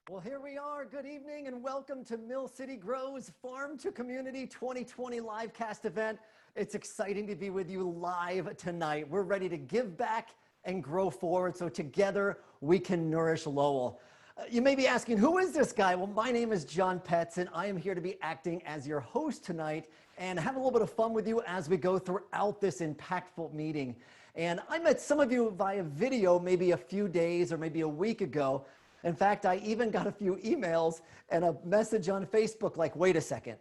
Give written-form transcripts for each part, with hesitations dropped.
Well, here we are. Good evening and welcome to Mill City Grows Farm to Community 2020 livecast event. It's exciting to be with you live tonight. We're ready to give back and grow forward so together we can nourish Lowell. You may be asking, who is this guy? Well, my name is John Petz and I am here to be acting as your host tonight and have a little bit of fun with you as we go throughout this impactful meeting. And I met some of you via video maybe a few days or maybe a week ago. In fact, I even got a few emails and a message on Facebook like, wait a second,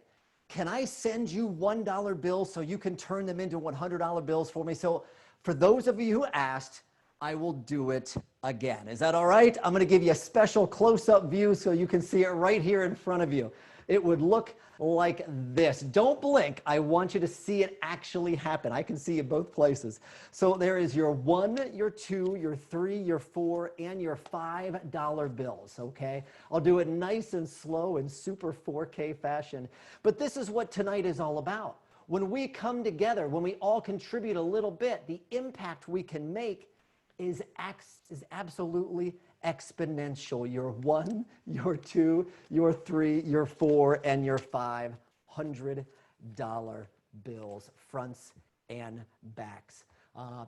can I send you $1 bills so you can turn them into $100 bills for me? So for those of you who asked, I will do it again. Is that all right? I'm gonna give you a special close-up view so you can see it right here in front of you. It would look like this. Don't blink. I want you to see it actually happen. I can see you both places. So there is your 1, your 2, your 3, your 4, and your $5 bills, okay? I'll do it nice and slow in super 4K fashion. But this is what tonight is all about. When we come together, when we all contribute a little bit, the impact we can make is absolutely exponential. Your 1, your 2, your 3, your 4, and your $500 bills, fronts and backs. Are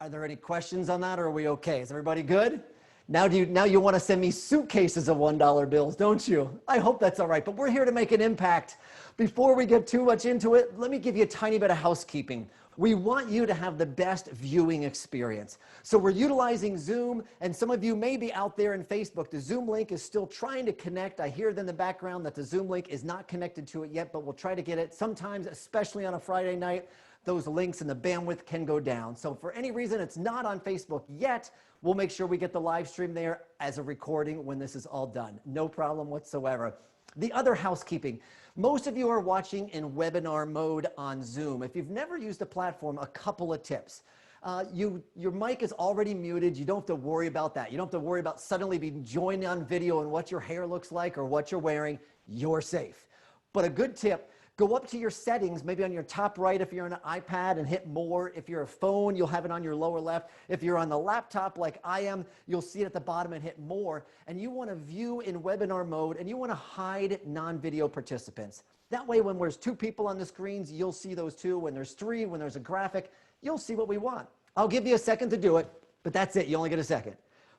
there any questions on that, or are we okay? Is everybody good? Now you want to send me suitcases of $1 bills, don't you? I hope that's all right, but we're here to make an impact. Before we get too much into it, let me give you a tiny bit of housekeeping. We want you to have the best viewing experience. So we're utilizing Zoom, and some of you may be out there in Facebook. The Zoom link is still trying to connect. I hear in the background that the Zoom link is not connected to it yet, but we'll try to get it. Sometimes, especially on a Friday night, those links and the bandwidth can go down. So for any reason it's not on Facebook yet, we'll make sure we get the live stream there as a recording when this is all done. No problem whatsoever. The other housekeeping. Most of you are watching in webinar mode on Zoom. If you've never used the platform, a couple of tips. Your mic is already muted. You don't have to worry about that. You don't have to worry about suddenly being joined on video and what your hair looks like or what you're wearing. You're safe. But a good tip, go up to your settings, maybe on your top right if you're on an iPad, and hit more. If you're a phone, you'll have it on your lower left. If you're on the laptop like I am, you'll see it at the bottom and hit more. And you want to view in webinar mode, and you want to hide non-video participants. That way, when there's 2 people on the screens, you'll see those 2. When there's 3, when there's a graphic, you'll see what we want. I'll give you a second to do it, but that's it. You only get a second.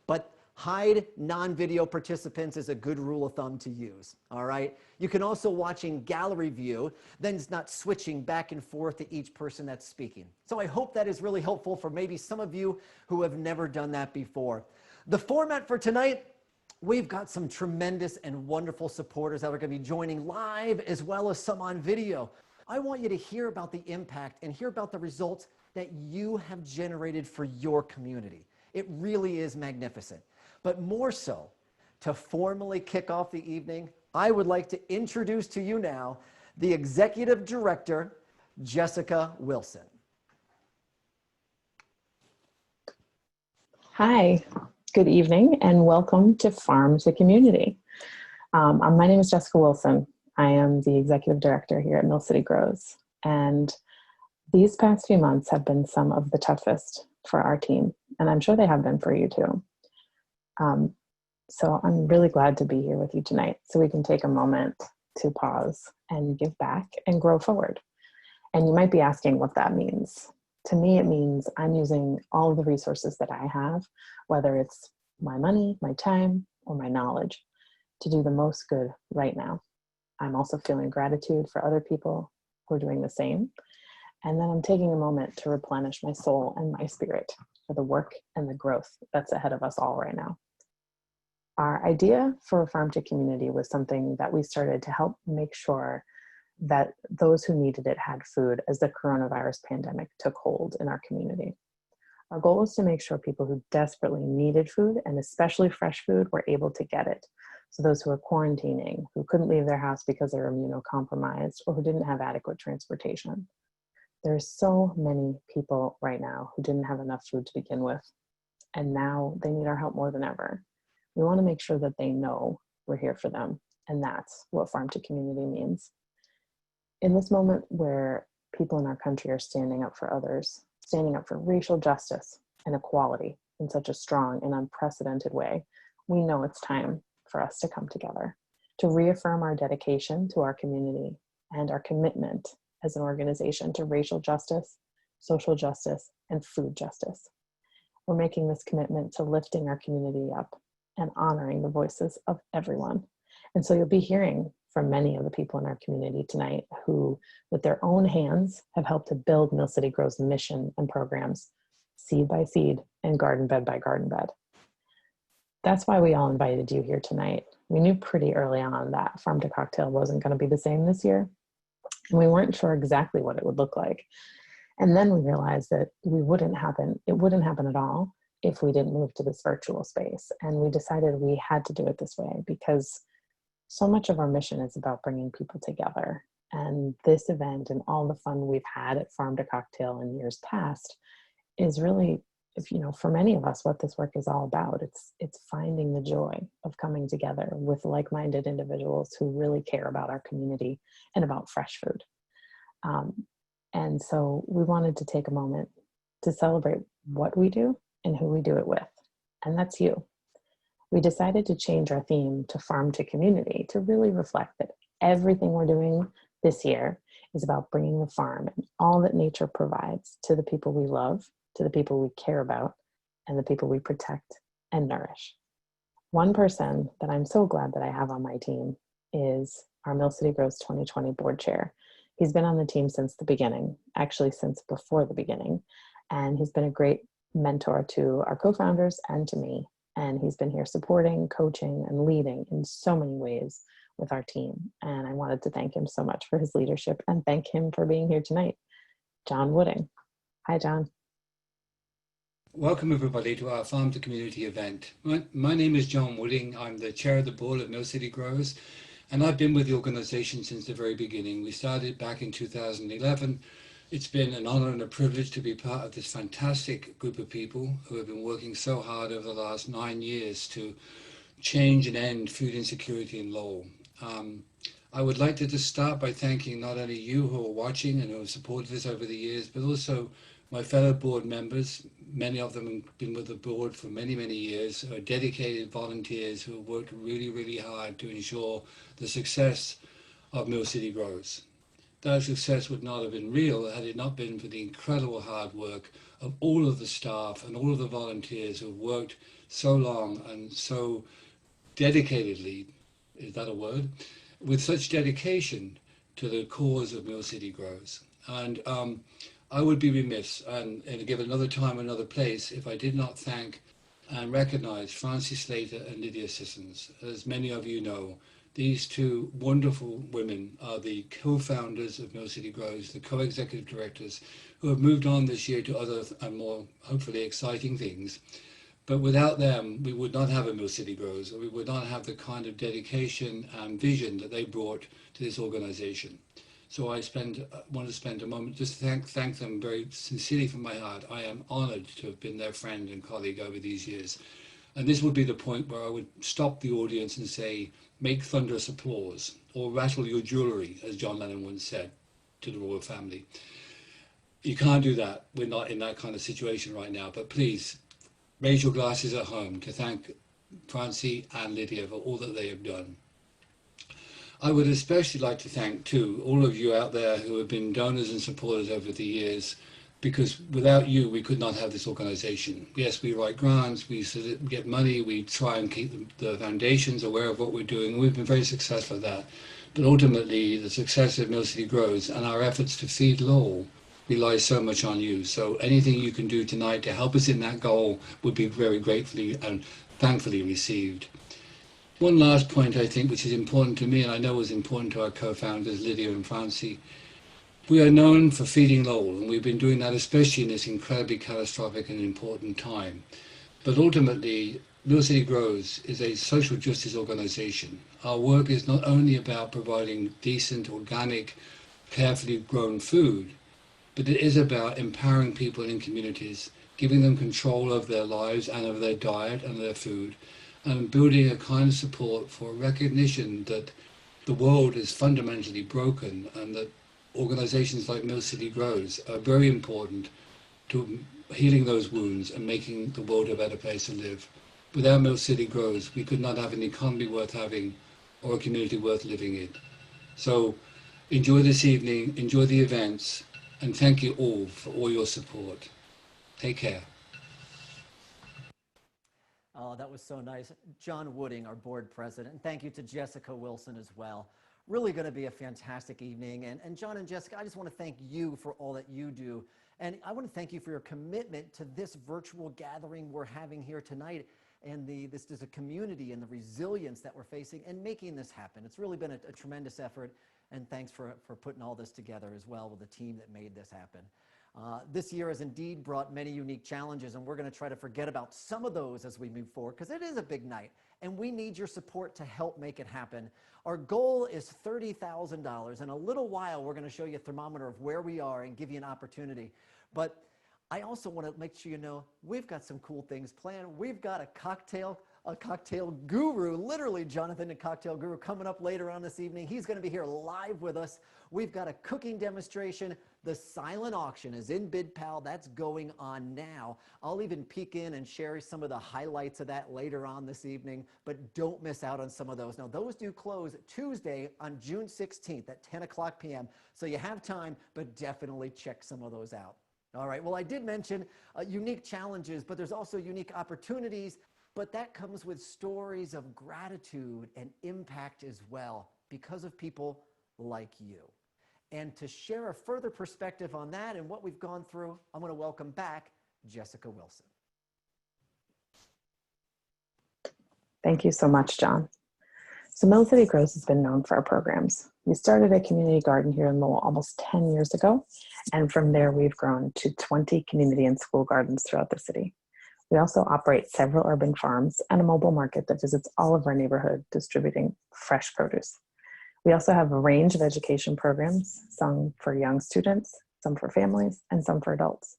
But hide non-video participants is a good rule of thumb to use, all right? You can also watch in gallery view, then it's not switching back and forth to each person that's speaking. So I hope that is really helpful for maybe some of you who have never done that before. The format for tonight, we've got some tremendous and wonderful supporters that are going to be joining live as well as some on video. I want you to hear about the impact and hear about the results that you have generated for your community. It really is magnificent. But more so, to formally kick off the evening, I would like to introduce to you now the Executive Director, Jessica Wilson. Hi, good evening, and welcome to Farm to Community. My name is Jessica Wilson. I am the Executive Director here at Mill City Grows, and these past few months have been some of the toughest for our team, and I'm sure they have been for you too. So I'm really glad to be here with you tonight so we can take a moment to pause and give back and grow forward. And you might be asking what that means. To me, it means I'm using all of the resources that I have, whether it's my money, my time, or my knowledge, to do the most good right now. I'm also feeling gratitude for other people who are doing the same. And then I'm taking a moment to replenish my soul and my spirit for the work and the growth that's ahead of us all right now. Our idea for Farm to Community was something that we started to help make sure that those who needed it had food as the coronavirus pandemic took hold in our community. Our goal is to make sure people who desperately needed food, and especially fresh food, were able to get it. So those who are quarantining, who couldn't leave their house because they're immunocompromised, or who didn't have adequate transportation. There's so many people right now who didn't have enough food to begin with, and now they need our help more than ever. We want to make sure that they know we're here for them, and that's what Farm to Community means. In this moment where people in our country are standing up for others, standing up for racial justice and equality in such a strong and unprecedented way, we know it's time for us to come together, to reaffirm our dedication to our community and our commitment as an organization to racial justice, social justice, and food justice. We're making this commitment to lifting our community up and honoring the voices of everyone. And so you'll be hearing from many of the people in our community tonight who, with their own hands, have helped to build Mill City Grow's mission and programs, seed by seed and garden bed by garden bed. That's why we all invited you here tonight. We knew pretty early on that Farm to Cocktail wasn't going to be the same this year, and we weren't sure exactly what it would look like. And then we realized that it wouldn't happen at all if we didn't move to this virtual space. And we decided we had to do it this way because so much of our mission is about bringing people together. And this event and all the fun we've had at Farm to Cocktail in years past is really, for many of us, what this work is all about. It's finding the joy of coming together with like-minded individuals who really care about our community and about fresh food. And so we wanted to take a moment to celebrate what we do and who we do it with. And that's you. We decided to change our theme to Farm to Community to really reflect that everything we're doing this year is about bringing the farm and all that nature provides to the people we love, to the people we care about, and the people we protect and nourish. One person that I'm so glad that I have on my team is our Mill City Grows 2020 board chair. He's been on the team since the beginning, actually since before the beginning, and he's been a great mentor to our co-founders and to me. And he's been here supporting, coaching, and leading in so many ways with our team. And I wanted to thank him so much for his leadership and thank him for being here tonight. John Wooding. Hi, John. Welcome everybody to our Farm to Community event. My name is John Wooding. I'm the chair of the board of Mill City Grows, and I've been with the organization since the very beginning. We started back in 2011. It's been an honor and a privilege to be part of this fantastic group of people who have been working so hard over the last 9 years to change and end food insecurity in Lowell. I would like to just start by thanking not only you who are watching and who have supported us over the years, but also my fellow board members. Many of them have been with the board for many, many years, who are dedicated volunteers who have worked really, really hard to ensure the success of Mill City Grows. That success would not have been real had it not been for the incredible hard work of all of the staff and all of the volunteers who have worked so long and so dedicatedly, is that a word? With such dedication to the cause of Mill City Grows. And I would be remiss, and give another time, another place, if I did not thank and recognize Francey Slater and Lydia Sissons. As many of you know, these two wonderful women are the co-founders of Mill City Grows, the co-executive directors, who have moved on this year to other and more, hopefully, exciting things. But without them, we would not have a Mill City Grows, or we would not have the kind of dedication and vision that they brought to this organization. So I want to spend a moment just to thank them very sincerely from my heart. I am honored to have been their friend and colleague over these years. And this would be the point where I would stop the audience and say, make thunderous applause, or rattle your jewelry, as John Lennon once said to the royal family. You can't do that. We're not in that kind of situation right now. But please, raise your glasses at home to thank Francey and Lydia for all that they have done. I would especially like to thank, too, all of you out there who have been donors and supporters over the years, because without you, we could not have this organization. Yes, we write grants, we get money, we try and keep the foundations aware of what we're doing. We've been very successful at that. But ultimately, the success of Mill City Grows and our efforts to feed Lowell relies so much on you. So anything you can do tonight to help us in that goal would be very gratefully and thankfully received. One last point, I think, which is important to me, and I know was important to our co-founders, Lydia and Francey. We are known for feeding Lowell, and we've been doing that especially in this incredibly catastrophic and important time. But ultimately, Mill City Grows is a social justice organization. Our work is not only about providing decent, organic, carefully grown food, but it is about empowering people in communities, giving them control of their lives and of their diet and their food, and building a kind of support for recognition that the world is fundamentally broken and that organizations like Mill City Grows are very important to healing those wounds and making the world a better place to live. Without Mill City Grows, we could not have an economy worth having or a community worth living in. So enjoy this evening, enjoy the events, and thank you all for all your support. Take care. Oh, that was so nice. John Wooding, our board president. And thank you to Jessica Wilson as well. Really going to be a fantastic evening. And John and Jessica, I just want to thank you for all that you do. And I want to thank you for your commitment to this virtual gathering we're having here tonight, and this is a community and the resilience that we're facing and making this happen. It's really been a tremendous effort, and thanks for putting all this together as well with the team that made this happen. This year has indeed brought many unique challenges, and we're going to try to forget about some of those as we move forward, because it is a big night, and we need your support to help make it happen. Our goal is $30,000. In a little while, we're going to show you a thermometer of where we are and give you an opportunity. But I also want to make sure you know we've got some cool things planned. We've got a cocktail guru, literally Jonathan, the cocktail guru, coming up later on this evening. He's going to be here live with us. We've got a cooking demonstration. The silent auction is in BidPal. That's going on now. I'll even peek in and share some of the highlights of that later on this evening, but don't miss out on some of those. Now, those do close Tuesday on June 16th at 10 o'clock p.m. So you have time, but definitely check some of those out. All right, well, I did mention unique challenges, but there's also unique opportunities, but that comes with stories of gratitude and impact as well because of people like you. And to share a further perspective on that and what we've gone through, I'm going to welcome back Jessica Wilson. Thank you so much, John. So Mill City Grows has been known for our programs. We started a community garden here in Lowell almost 10 years ago, and from there we've grown to 20 community and school gardens throughout the city. We also operate several urban farms and a mobile market that visits all of our neighborhood distributing fresh produce. We also have a range of education programs, some for young students, some for families, and some for adults.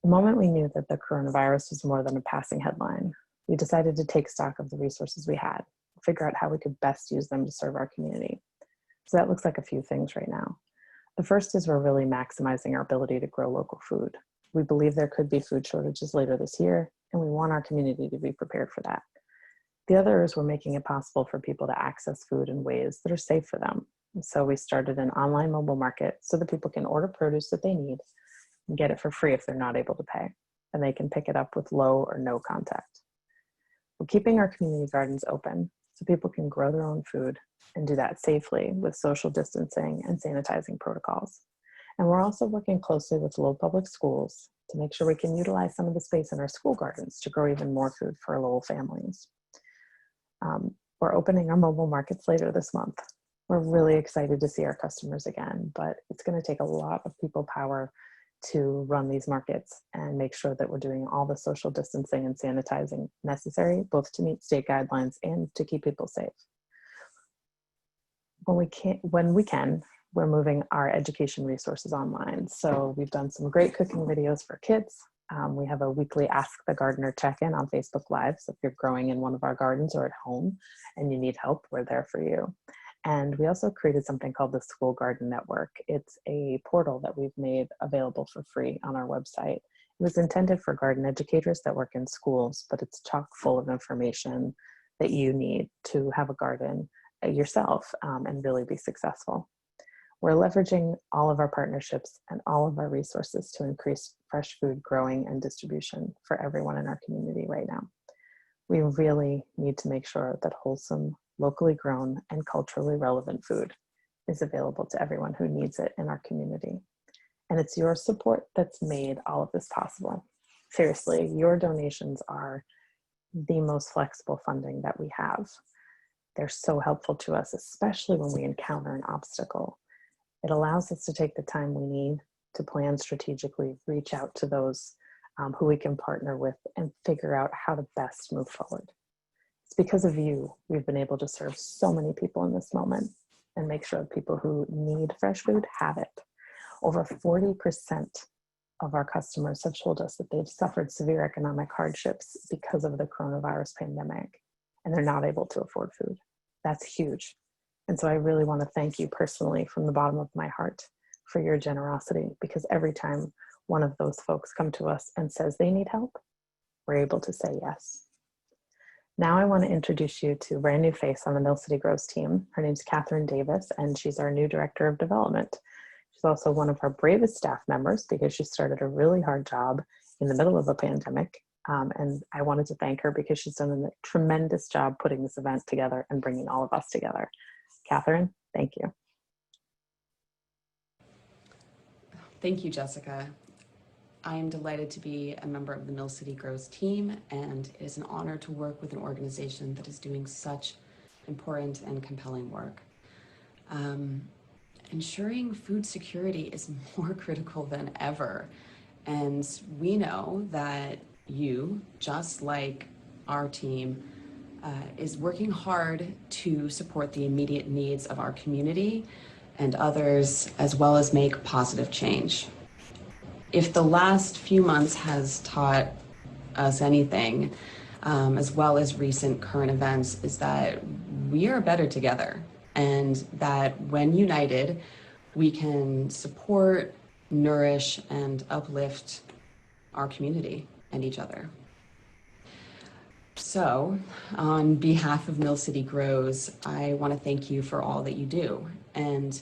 The moment we knew that the coronavirus was more than a passing headline, we decided to take stock of the resources we had, figure out how we could best use them to serve our community. So that looks like a few things right now. The first is we're really maximizing our ability to grow local food. We believe there could be food shortages later this year, and we want our community to be prepared for that. The other is we're making it possible for people to access food in ways that are safe for them. And so we started an online mobile market so that people can order produce that they need and get it for free if they're not able to pay, and they can pick it up with low or no contact. We're keeping our community gardens open so people can grow their own food and do that safely with social distancing and sanitizing protocols. And we're also working closely with Lowell Public Schools to make sure we can utilize some of the space in our school gardens to grow even more food for Lowell families. We're opening our mobile markets later this month. We're really excited to see our customers again, but it's going to take a lot of people power to run these markets and make sure that we're doing all the social distancing and sanitizing necessary, both to meet state guidelines and to keep people safe. When we can, we're moving our education resources online. So we've done some great cooking videos for kids. We have a weekly Ask the Gardener check-in on Facebook Live. So if you're growing in one of our gardens or at home and you need help, we're there for you. And we also created something called the School Garden Network. It's a portal that we've made available for free on our website. It was intended for garden educators that work in schools, but it's chock full of information that you need to have a garden yourself and really be successful. We're leveraging all of our partnerships and all of our resources to increase fresh food growing and distribution for everyone in our community right now. We really need to make sure that wholesome, locally grown, and culturally relevant food is available to everyone who needs it in our community. And it's your support that's made all of this possible. Seriously, your donations are the most flexible funding that we have. They're so helpful to us, especially when we encounter an obstacle. It allows us to take the time we need to plan strategically, reach out to those who we can partner with, and figure out how to best move forward. It's because of you we've been able to serve so many people in this moment and make sure people who need fresh food have it. Over 40% of our customers have told us that they've suffered severe economic hardships because of the coronavirus pandemic, and they're not able to afford food. That's huge. And so I really want to thank you personally from the bottom of my heart for your generosity, because every time one of those folks come to us and says they need help, we're able to say yes. Now I want to introduce you to a brand new face on the Mill City Grows team. Her name's Catherine Davis, and she's our new Director of Development. She's also one of our bravest staff members because she started a really hard job in the middle of a pandemic. And I wanted to thank her because she's done a tremendous job putting this event together and bringing all of us together. Catherine, thank you. Thank you, Jessica. I am delighted to be a member of the Mill City Grows team, and it is an honor to work with an organization that is doing such important and compelling work. Ensuring food security is more critical than ever, and we know that you, just like our team, is working hard to support the immediate needs of our community and others, as well as make positive change. If the last few months has taught us anything, as well as recent current events, is that we are better together, and that when united, we can support, nourish, and uplift our community and each other. So, on behalf of Mill City Grows, I want to thank you for all that you do, and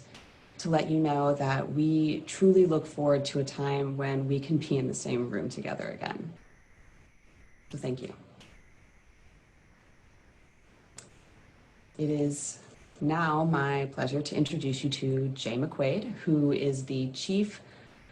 to let you know that we truly look forward to a time when we can be in the same room together again. So thank you. It is now my pleasure to introduce you to Jay McQuaid, who is the Chief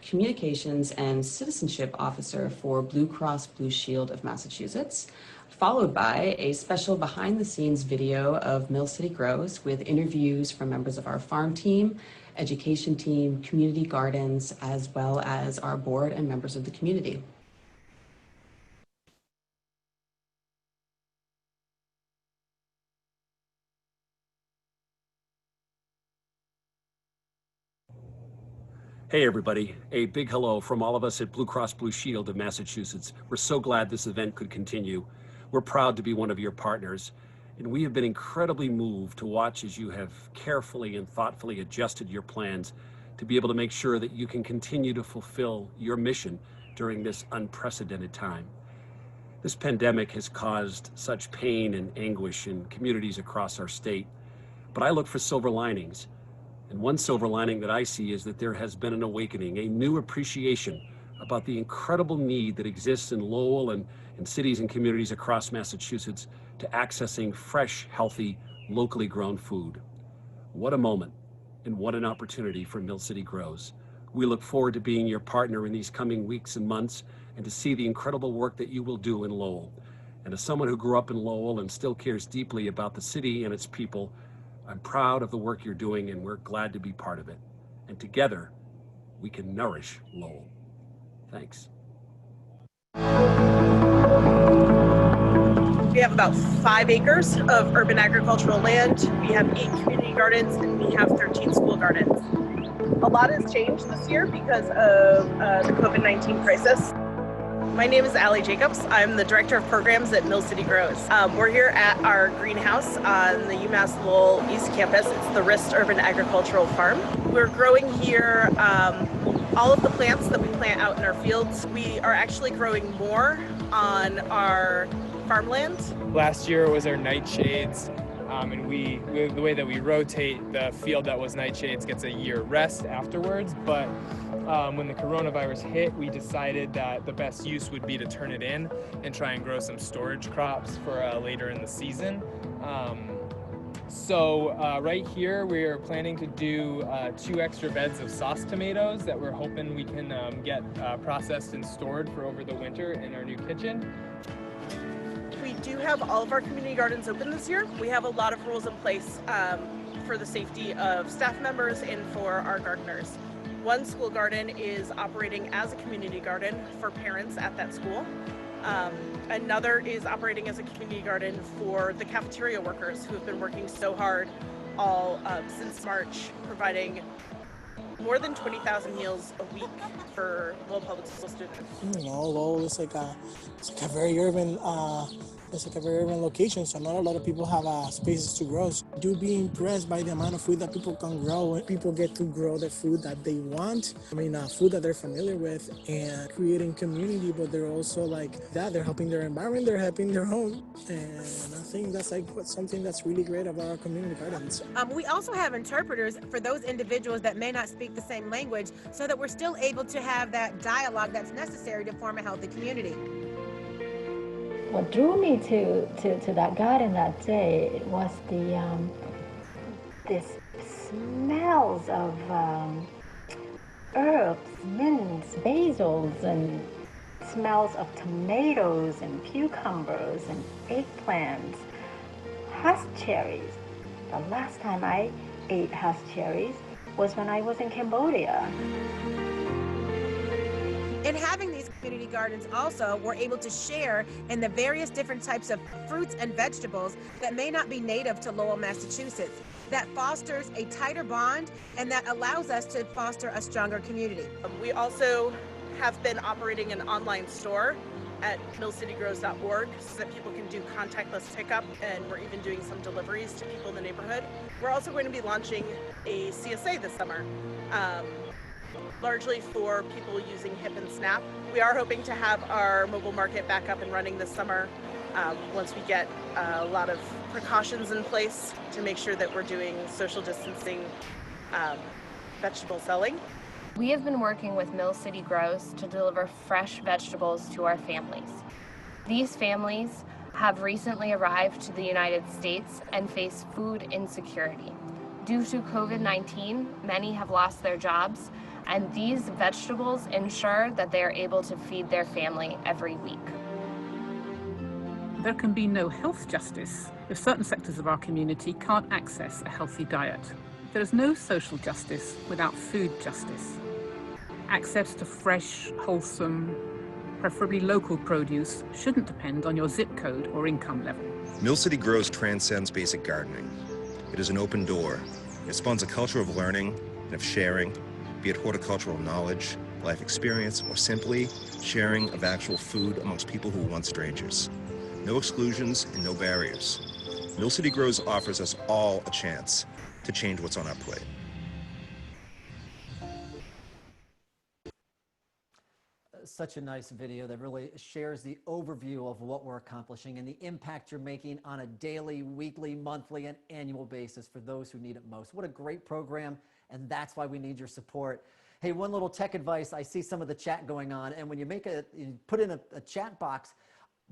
Communications and Citizenship Officer for Blue Cross Blue Shield of Massachusetts, followed by a special behind-the-scenes video of Mill City Grows with interviews from members of our farm team, education team, community gardens, as well as our board and members of the community. Hey everybody, a big hello from all of us at Blue Cross Blue Shield of Massachusetts. We're so glad this event could continue. We're proud to be one of your partners, and we have been incredibly moved to watch as you have carefully and thoughtfully adjusted your plans to be able to make sure that you can continue to fulfill your mission during this unprecedented time. This pandemic has caused such pain and anguish in communities across our state, but I look for silver linings. And one silver lining that I see is that there has been an awakening, a new appreciation about the incredible need that exists in Lowell and in cities and communities across Massachusetts to accessing fresh, healthy, locally grown food. What a moment and what an opportunity for Mill City Grows. We look forward to being your partner in these coming weeks and months and to see the incredible work that you will do in Lowell. And as someone who grew up in Lowell and still cares deeply about the city and its people, I'm proud of the work you're doing, and we're glad to be part of it. And together, we can nourish Lowell. Thanks. We have about 5 acres of urban agricultural land. We have 8 community gardens, and we have 13 school gardens. A lot has changed this year because of the COVID-19 crisis. My name is Allie Jacobs. I'm the Director of Programs at Mill City Grows. We're here at our greenhouse on the UMass Lowell East Campus. It's the Rist Urban Agricultural Farm. We're growing here all of the plants that we plant out in our fields. We are actually growing more on our farmland. Last year it was our nightshades, and the way that we rotate, the field that was nightshades gets a year rest afterwards, but when the coronavirus hit, we decided that the best use would be to turn it in and try and grow some storage crops for later in the season. So right here we are planning to do 2 extra beds of sauce tomatoes that we're hoping we can get processed and stored for over the winter in our new kitchen. We do have all of our community gardens open this year. We have a lot of rules in place for the safety of staff members and for our gardeners. One school garden is operating as a community garden for parents at that school. Another is operating as a community garden for the cafeteria workers who have been working so hard all since March, providing more than 20,000 meals a week for Lowell Public School students. Lowell is like a very urban It's like a very urban location, so not a lot of people have spaces to grow. So I do be impressed by the amount of food that people can grow. People get to grow the food that they want. Food that they're familiar with, and creating community, but they're also like that. They're helping their environment, they're helping their home. And I think that's like something that's really great about our community gardens. We also have interpreters for those individuals that may not speak the same language, so that we're still able to have that dialogue that's necessary to form a healthy community. What drew me to that garden that day was this smells of herbs, mints, basils, and smells of tomatoes and cucumbers and eggplants, husk cherries. The last time I ate husk cherries was when I was in Cambodia. In having these community gardens also, we're able to share in the various different types of fruits and vegetables that may not be native to Lowell, Massachusetts. That fosters a tighter bond, and that allows us to foster a stronger community. We also have been operating an online store at millcitygrows.org so that people can do contactless pickup, and we're even doing some deliveries to people in the neighborhood. We're also going to be launching a CSA this summer, largely for people using HIP and SNAP. We are hoping to have our mobile market back up and running this summer once we get a lot of precautions in place to make sure that we're doing social distancing vegetable selling. We have been working with Mill City Grows to deliver fresh vegetables to our families. These families have recently arrived to the United States and face food insecurity. Due to COVID-19, many have lost their jobs, and these vegetables ensure that they are able to feed their family every week. There can be no health justice if certain sectors of our community can't access a healthy diet. There is no social justice without food justice. Access to fresh, wholesome, preferably local produce shouldn't depend on your zip code or income level. Mill City Grows transcends basic gardening. It is an open door. It spawns a culture of learning and of sharing, be it horticultural knowledge, life experience, or simply sharing of actual food amongst people who were once strangers. No exclusions and no barriers. Mill City Grows offers us all a chance to change what's on our plate. Such a nice video that really shares the overview of what we're accomplishing and the impact you're making on a daily, weekly, monthly, and annual basis for those who need it most. What a great program, and that's why we need your support. Hey, one little tech advice. I see some of the chat going on, and when you put in a chat box,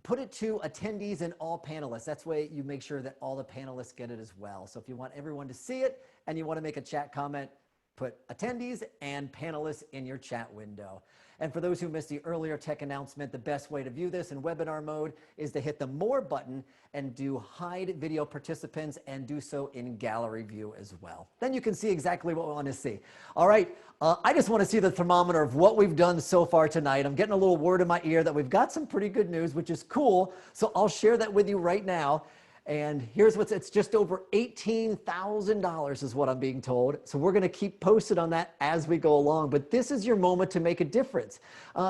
put it to attendees and all panelists. That's way you make sure that all the panelists get it as well. So if you want everyone to see it and you want to make a chat comment, put attendees and panelists in your chat window. And for those who missed the earlier tech announcement, the best way to view this in webinar mode is to hit the More button and do hide video participants and do so in gallery view as well. Then you can see exactly what we want to see. All right, I just want to see the thermometer of what we've done so far tonight. I'm getting a little word in my ear that we've got some pretty good news, which is cool. So I'll share that with you right now. And here's it's just over $18,000 is what I'm being told. So we're going to keep posted on that as we go along. But this is your moment to make a difference.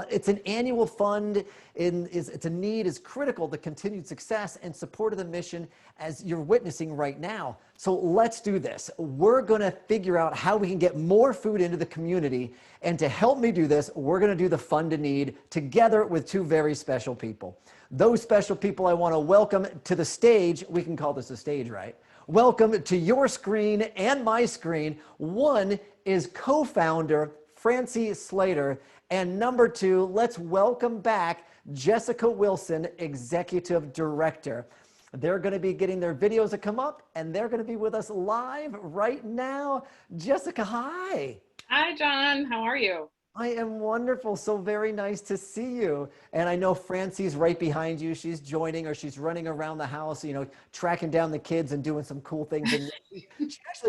It's an annual fund. It's a need is critical to continued success and support of the mission as you're witnessing right now. So let's do this. We're going to figure out how we can get more food into the community. And to help me do this, we're going to do the Fund a Need together with two very special people. Those special people I want to welcome to the stage. We can call this a stage, right? Welcome to your screen and my screen. One is co-founder Francey Slater, and number two, let's welcome back Jessica Wilson, Executive Director. They're going to be getting their videos to come up, and they're going to be with us live right now. Jessica, hi. Hi, John. How are you? I am wonderful. So very nice to see you. And I know Francey's right behind you. She's joining, or she's running around the house, you know, tracking down the kids and doing some cool things. And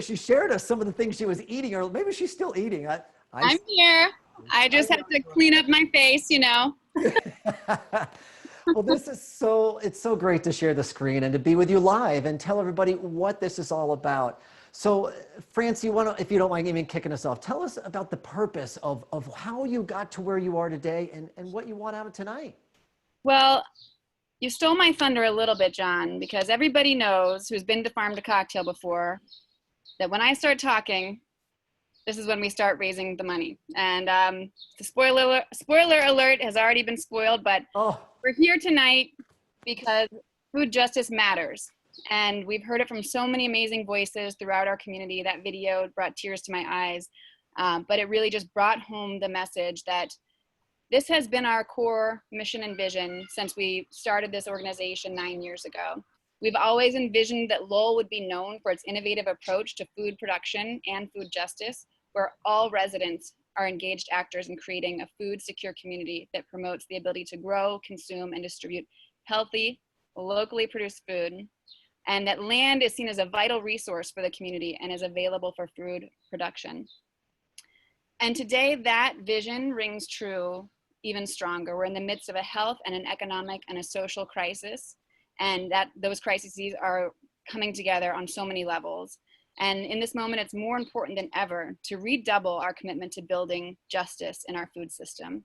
she shared us some of the things she was eating, or maybe she's still eating. I'm here. I just have to clean up my face, you know. Well, it's so great to share the screen and to be with you live and tell everybody what this is all about. So, Francey, if you don't mind even kicking us off, tell us about the purpose of how you got to where you are today and what you want out of tonight. Well, You stole my thunder a little bit, John, because everybody knows who's been to Farm to Cocktail before that when I start talking, this is when we start raising the money. And the spoiler alert has already been spoiled, but we're here tonight because food justice matters. And we've heard it from so many amazing voices throughout our community. That video brought tears to my eyes, but it really just brought home the message that this has been our core mission and vision since we started this organization 9 years ago. We've always envisioned that Lowell would be known for its innovative approach to food production and food justice, where all residents are engaged actors in creating a food secure community that promotes the ability to grow, consume, and distribute healthy, locally produced food, and that land is seen as a vital resource for the community and is available for food production. And today that vision rings true even stronger. We're in the midst of a health and an economic and a social crisis, and that those crises are coming together on so many levels. And in this moment, it's more important than ever to redouble our commitment to building justice in our food system.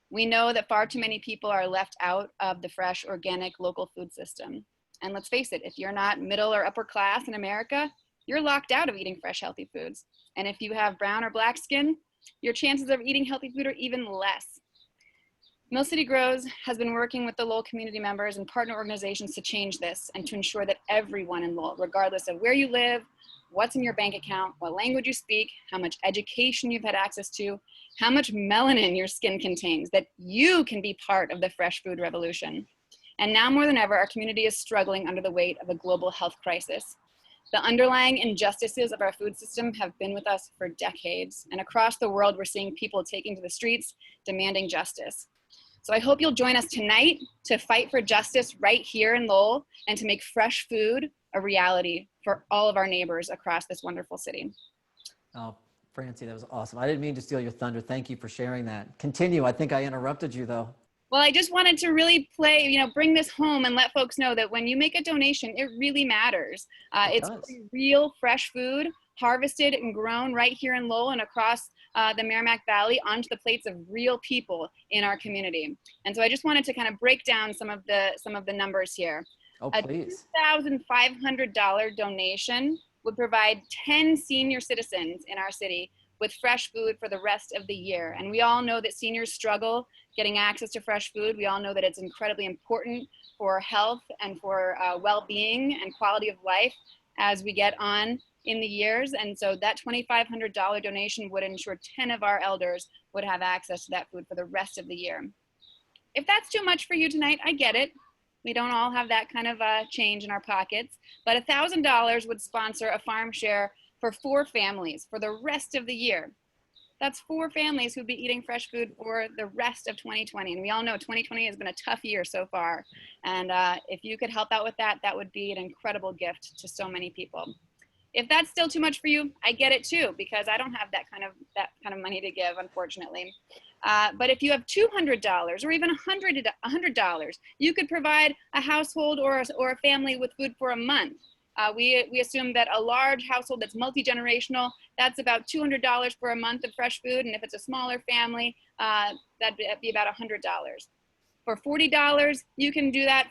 We know that far too many people are left out of the fresh, organic, local food system. And let's face it, if you're not middle or upper class in America, you're locked out of eating fresh, healthy foods. And if you have brown or black skin, your chances of eating healthy food are even less. Mill City Grows has been working with the Lowell community members and partner organizations to change this and to ensure that everyone in Lowell, regardless of where you live, what's in your bank account, what language you speak, how much education you've had access to, how much melanin your skin contains, that you can be part of the fresh food revolution. And now more than ever, our community is struggling under the weight of a global health crisis. The underlying injustices of our food system have been with us for decades. And across the world, we're seeing people taking to the streets, demanding justice. So I hope you'll join us tonight to fight for justice right here in Lowell and to make fresh food a reality for all of our neighbors across this wonderful city. Oh, Francey, that was awesome. I didn't mean to steal your thunder. Thank you for sharing that. Continue. I think I interrupted you though. Well, I just wanted to really bring this home and let folks know that when you make a donation, it really matters. It's real fresh food, harvested and grown right here in Lowell and across the Merrimack Valley onto the plates of real people in our community. And so I just wanted to kind of break down some of the numbers here. Oh, please. A $2,500 donation would provide 10 senior citizens in our city with fresh food for the rest of the year. And we all know that seniors struggle getting access to fresh food. We all know that it's incredibly important for health and for well-being and quality of life as we get on in the years. And so that $2,500 donation would ensure 10 of our elders would have access to that food for the rest of the year. If that's too much for you tonight, I get it. We don't all have that kind of change in our pockets, but $1,000 would sponsor a farm share for 4 families for the rest of the year. That's 4 families who'd be eating fresh food for the rest of 2020. And we all know 2020 has been a tough year so far. And if you could help out with that, that would be an incredible gift to so many people. If that's still too much for you, I get it too, because I don't have that kind of money to give, unfortunately. But if you have $200 or even $100, you could provide a household or a family with food for a month. We assume that a large household that's multi-generational, that's about $200 for a month of fresh food. And if it's a smaller family, that'd be about $100. For $40, you can do that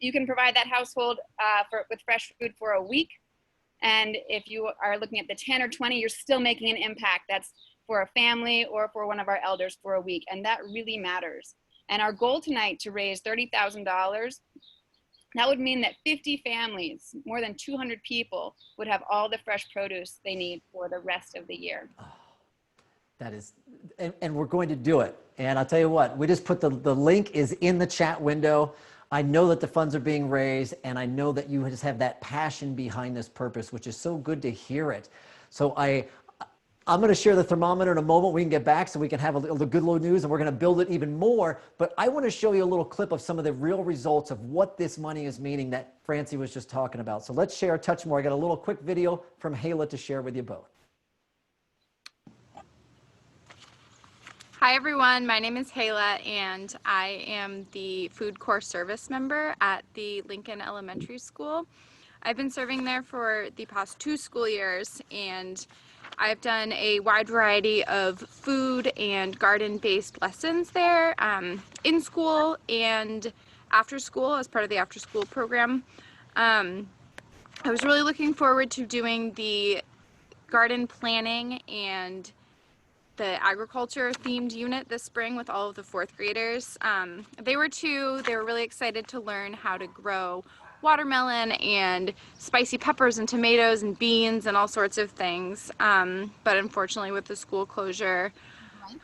you can provide that household with fresh food for a week. And if you are looking at the 10 or 20, you're still making an impact. That's for a family or for one of our elders for a week. And that really matters. And our goal tonight to raise $30,000, that would mean that 50 families, more than 200 people, would have all the fresh produce they need for the rest of the year. That is, and we're going to do it. And I'll tell you what, we just put the link is in the chat window. I know that the funds are being raised, and I know that you just have that passion behind this purpose, which is so good to hear it. So I'm going to share the thermometer in a moment. We can get back so we can have the good little news, and we're going to build it even more. But I want to show you a little clip of some of the real results of what this money is meaning that Francey was just talking about. So let's share a touch more. I got a little quick video from Hala to share with you both. Hi everyone, my name is Hala and I am the food corps service member at the Lincoln Elementary School. I've been serving there for the past 2 school years and I've done a wide variety of food and garden-based lessons there in school and after school, as part of the after school program. I was really looking forward to doing the garden planning and the agriculture themed unit this spring with all of the fourth graders. They were really excited to learn how to grow watermelon and spicy peppers and tomatoes and beans and all sorts of things. But unfortunately with the school closure,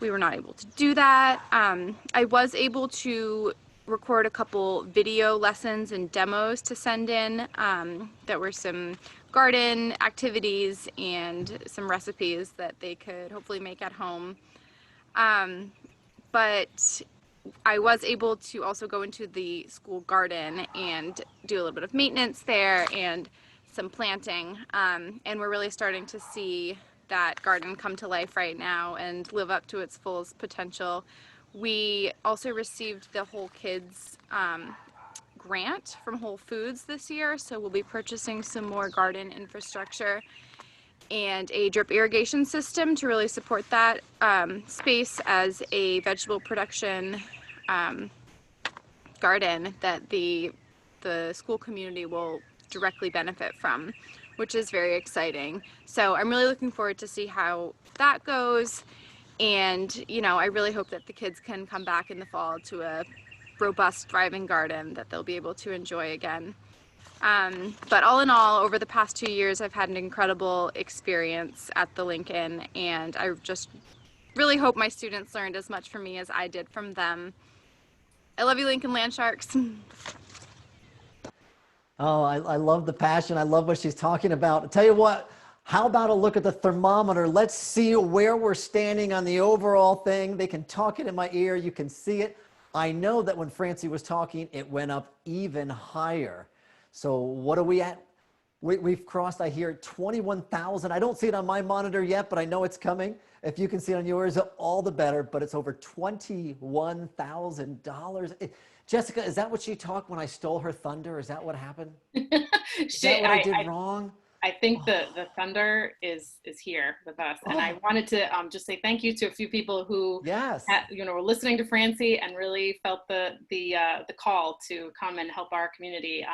we were not able to do that. I was able to record a couple video lessons and demos to send in that were some garden activities and some recipes that they could hopefully make at home. But I was able to also go into the school garden and do a little bit of maintenance there and some planting. And we're really starting to see that garden come to life right now and live up to its fullest potential. We also received the Whole Kids grant from Whole Foods this year, so we'll be purchasing some more garden infrastructure and a drip irrigation system to really support that space as a vegetable production garden that the school community will directly benefit from, which is very exciting. So I'm really looking forward to see how that goes. And, you know, I really hope that the kids can come back in the fall to a robust, thriving garden that they'll be able to enjoy again. But all in all, over the past 2 years, I've had an incredible experience at the Lincoln, and I just really hope my students learned as much from me as I did from them. I love you, Lincoln Land Sharks. Oh, I love the passion. I love what she's talking about. I'll tell you what, how about a look at the thermometer? Let's see where we're standing on the overall thing. They can talk it in my ear. You can see it. I know that when Francey was talking, it went up even higher. So what are we at? We've crossed, I hear, 21,000. I don't see it on my monitor yet, but I know it's coming. If you can see it on yours, all the better, but it's over $21,000. Jessica, is that what she talked when I stole her thunder? Is that what happened? Is that what I did wrong? I think the thunder is here with us, and I wanted to just say thank you to a few people who were listening to Francey and really felt the call to come and help our community.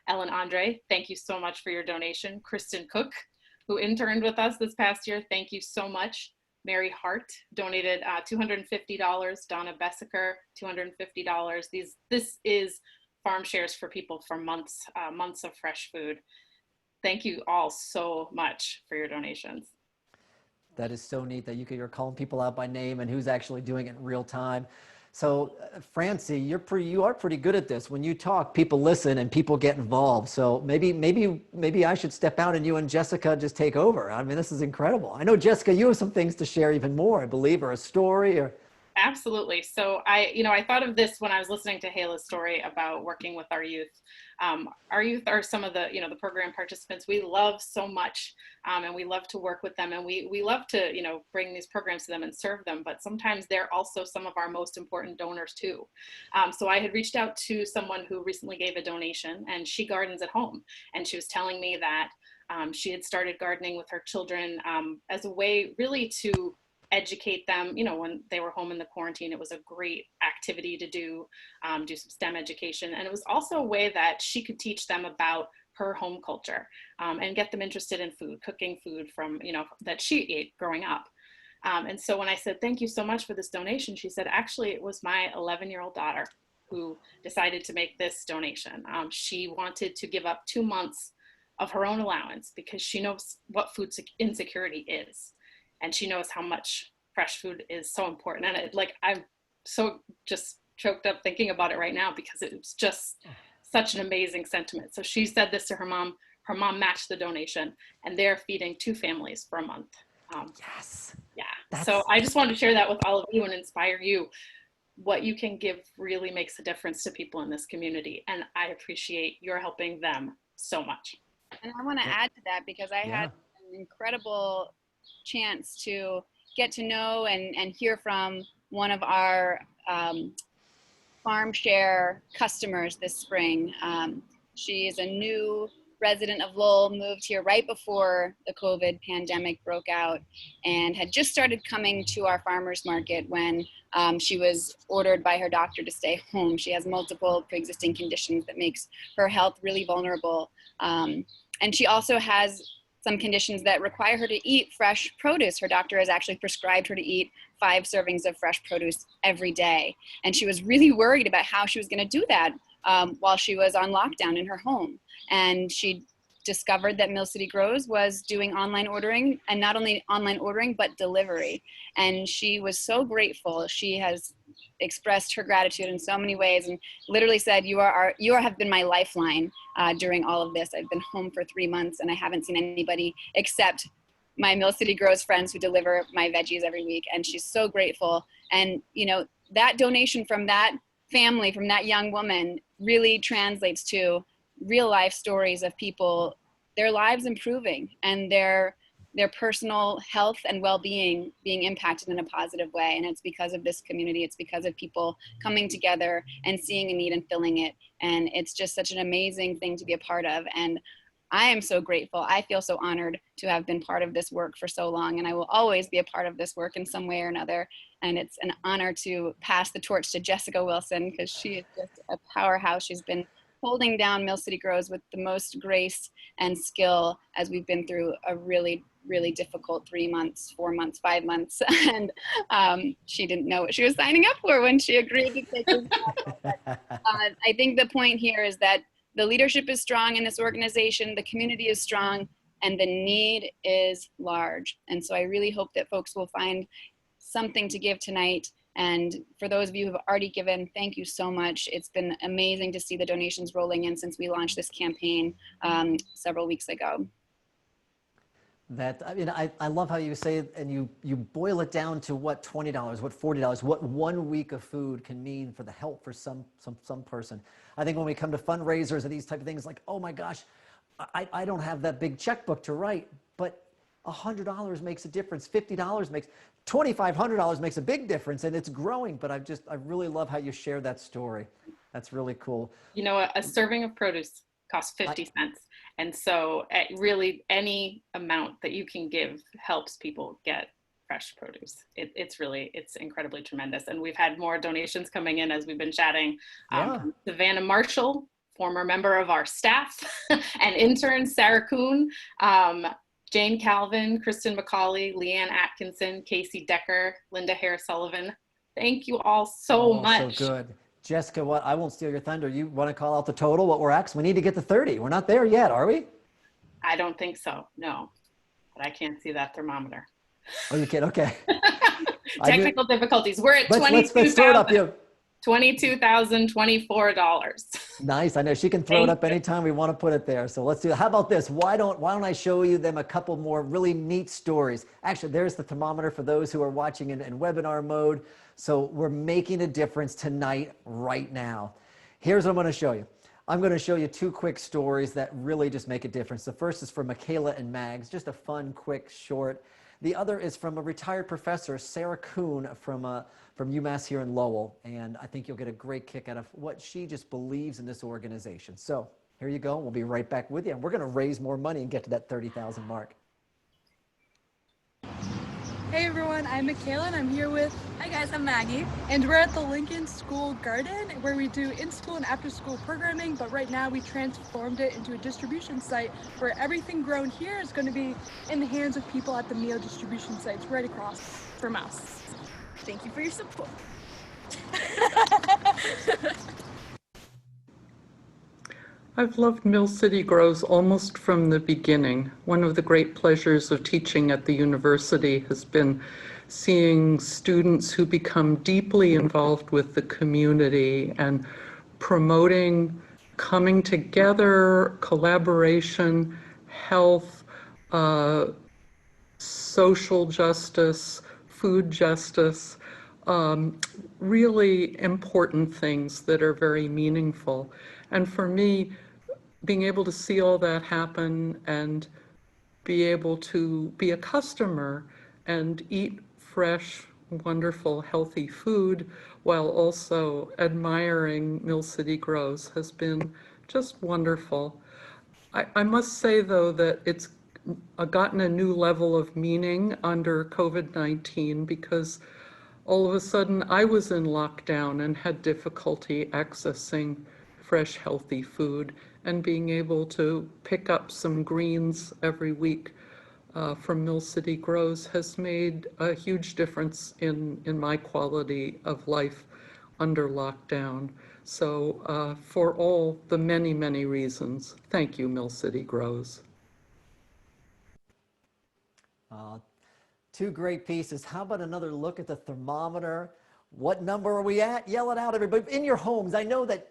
Ellen Andre, thank you so much for your donation. Kristen Cook, who interned with us this past year, thank you so much. Mary Hart donated $250. Donna Bessiker, $250. This is farm shares for people for months of fresh food. Thank you all so much for your donations. That is so neat that you're calling people out by name and who's actually doing it in real time. So Francey, you are pretty good at this. When you talk, people listen and people get involved. So maybe I should step out and you and Jessica just take over. I mean, this is incredible. I know, Jessica, you have some things to share even more, I believe, or a story or. Absolutely. So I thought of this when I was listening to Hayla's story about working with our youth. Our youth are some of the program participants we love so much, and we love to work with them, and we love to, bring these programs to them and serve them, but sometimes they're also some of our most important donors too. So I had reached out to someone who recently gave a donation, and she gardens at home, and she was telling me that she had started gardening with her children as a way really to educate them. When they were home in the quarantine, it was a great activity to do some STEM education. And it was also a way that she could teach them about her home culture and get them interested in food, cooking food from, that she ate growing up. And so when I said, thank you so much for this donation, she said, actually, it was my 11-year-old daughter who decided to make this donation. She wanted to give up 2 months of her own allowance because she knows what food insecurity is. And she knows how much fresh food is so important. And I'm so just choked up thinking about it right now because it was just such an amazing sentiment. So she said this to her mom. Her mom matched the donation, and they're feeding 2 families for a month. Yes. Yeah. So I just wanted to share that with all of you and inspire you. What you can give really makes a difference to people in this community. And I appreciate your helping them so much. And I want to add to that because I had an incredible chance to get to know and hear from one of our farm share customers this spring. She is a new resident of Lowell, moved here right before the COVID pandemic broke out and had just started coming to our farmers market when she was ordered by her doctor to stay home. She has multiple pre-existing conditions that makes her health really vulnerable. And she also has some conditions that require her to eat fresh produce. Her doctor has actually prescribed her to eat 5 servings of fresh produce every day. And she was really worried about how she was going to do that while she was on lockdown in her home. And she discovered that Mill City Grows was doing online ordering, and not only online ordering, but delivery. And she was so grateful. She has expressed her gratitude in so many ways and literally said, you have been my lifeline during all of this. I've been home for 3 months and I haven't seen anybody except my Mill City Grows friends who deliver my veggies every week. And she's so grateful. And you know, that donation from that family, from that young woman, really translates to real life stories of people, their lives improving and their personal health and well-being being impacted in a positive way. And it's because of this community. It's because of people coming together and seeing a need and filling it. And it's just such an amazing thing to be a part of. And I am so grateful. I feel so honored to have been part of this work for so long. And I will always be a part of this work in some way or another. And it's an honor to pass the torch to Jessica Wilson, because she is just a powerhouse. She's been holding down Mill City Grows with the most grace and skill as we've been through a really, really difficult 3 months, 4 months, 5 months. And she didn't know what she was signing up for when she agreed to take this job. I think the point here is that the leadership is strong in this organization, the community is strong, and the need is large. And so I really hope that folks will find something to give tonight. And for those of you who have already given, thank you so much. It's been amazing to see the donations rolling in since we launched this campaign several weeks ago. I love how you say it, and you boil it down to what $20, what $40, what 1 week of food can mean for the help for some person. I think when we come to fundraisers and these type of things, like, oh my gosh, I don't have that big checkbook to write, but $100 makes a difference. $50 makes, $2,500 makes a big difference, and it's growing. But I really love how you share that story. That's really cool. You know, a serving of produce costs 50 cents. And so really any amount that you can give helps people get fresh produce. It's incredibly tremendous. And we've had more donations coming in as we've been chatting. Savannah Marshall, former member of our staff, and intern Sarah Kuhn, Jane Calvin, Kristen McCauley, Leanne Atkinson, Casey Decker, Linda Hare Sullivan. Thank you all so much. So good. Jessica, I won't steal your thunder. You want to call out the total, what we're at? We need to get to 30. We're not there yet, are we? I don't think so, no. But I can't see that thermometer. Oh, you can? Okay. Technical difficulties. We're at $22,024. Nice. I know she can throw it up anytime we want to put it there. So let's do it. How about this? Why don't I show you them a couple more really neat stories? Actually, there's the thermometer for those who are watching in webinar mode. So we're making a difference tonight, right now. Here's what I'm going to show you. I'm going to show you 2 quick stories that really just make a difference. The first is from Michaela and Mags, just a fun, quick, short. The other is from a retired professor, Sarah Kuhn, from UMass here in Lowell. And I think you'll get a great kick out of what she just believes in this organization. So here you go. We'll be right back with you. And we're going to raise more money and get to that 30,000 mark. Hey everyone, I'm Michaela and I'm here with, hi guys, I'm Maggie. And we're at the Lincoln School Garden where we do in-school and after-school programming, but right now we transformed it into a distribution site where everything grown here is going to be in the hands of people at the meal distribution sites right across from us. Thank you for your support. I've loved Mill City Grows almost from the beginning. One of the great pleasures of teaching at the university has been seeing students who become deeply involved with the community and promoting coming together, collaboration, health, social justice, food justice, really important things that are very meaningful. And for me, being able to see all that happen and be able to be a customer and eat fresh, wonderful, healthy food while also admiring Mill City Grows has been just wonderful. I must say, though, that it's gotten a new level of meaning under COVID-19 because all of a sudden I was in lockdown and had difficulty accessing fresh, healthy food, and being able to pick up some greens every week from Mill City Grows has made a huge difference in my quality of life under lockdown. So for all the many, many reasons, thank you, Mill City Grows. Two great pieces. How about another look at the thermometer? What number are we at? Yell it out, everybody. In your homes, I know that.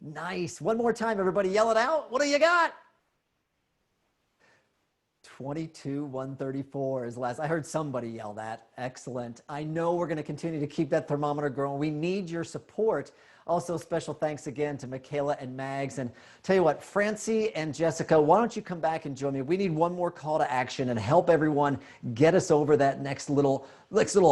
Nice. One more time, everybody. Yell it out. What do you got? 22,134 is last. I heard somebody yell that. Excellent. I know we're going to continue to keep that thermometer growing. We need your support. Also, special thanks again to Michaela and Mags. And tell you what, Francey and Jessica, why don't you come back and join me? We need one more call to action and help everyone get us over that next little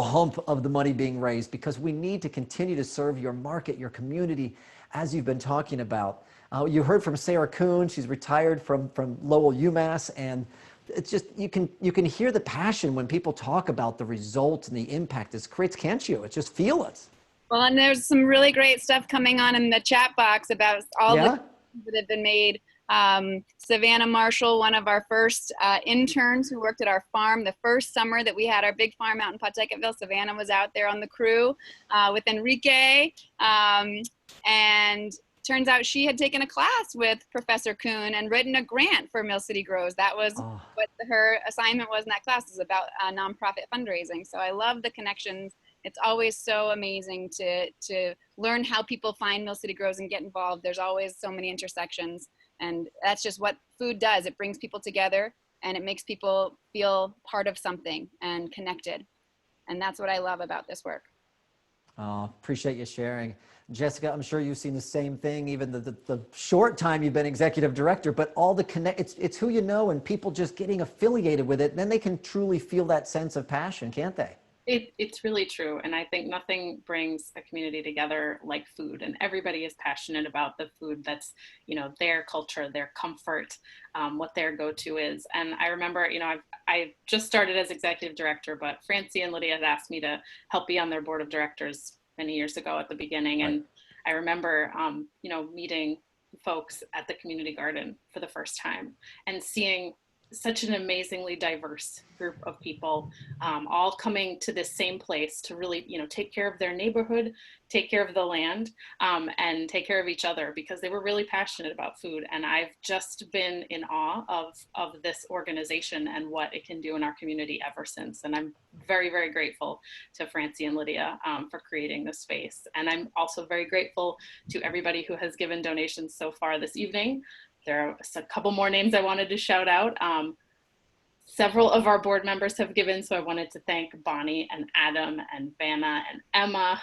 hump of the money being raised, because we need to continue to serve your market, your community, as you've been talking about. You heard from Sarah Kuhn. She's retired from Lowell, UMass, and it's just, you can hear the passion when people talk about the results and the impact this creates, can't you? It's just feel it. Well, and there's some really great stuff coming on in the chat box about all the that have been made. Savannah Marshall, one of our first interns who worked at our farm the first summer that we had our big farm out in Pawtucketville. Savannah was out there on the crew with Enrique. And turns out she had taken a class with Professor Kuhn and written a grant for Mill City Grows. That was what her assignment was in that class, was about nonprofit fundraising. So I love the connections. It's always so amazing to learn how people find Mill City Grows and get involved. There's always so many intersections, and that's just what food does. It brings people together and it makes people feel part of something and connected. And that's what I love about this work. Appreciate you sharing. Jessica, I'm sure you've seen the same thing, even the short time you've been executive director, but all the it's who you know and people just getting affiliated with it. And then they can truly feel that sense of passion, can't they? It's really true. And I think nothing brings a community together like food, and everybody is passionate about the food that's, their culture, their comfort, what their go-to is. And I remember, I just started as executive director, but Francey and Lydia had asked me to help be on their board of directors many years ago at the beginning. Right. And I remember, meeting folks at the community garden for the first time and seeing such an amazingly diverse group of people, all coming to this same place to really, take care of their neighborhood, take care of the land, and take care of each other, because they were really passionate about food. And I've just been in awe of this organization and what it can do in our community ever since. And I'm very, very grateful to Francey and Lydia for creating this space. And I'm also very grateful to everybody who has given donations so far this evening. There are a couple more names I wanted to shout out. Several of our board members have given, so I wanted to thank Bonnie and Adam and Vanna and Emma,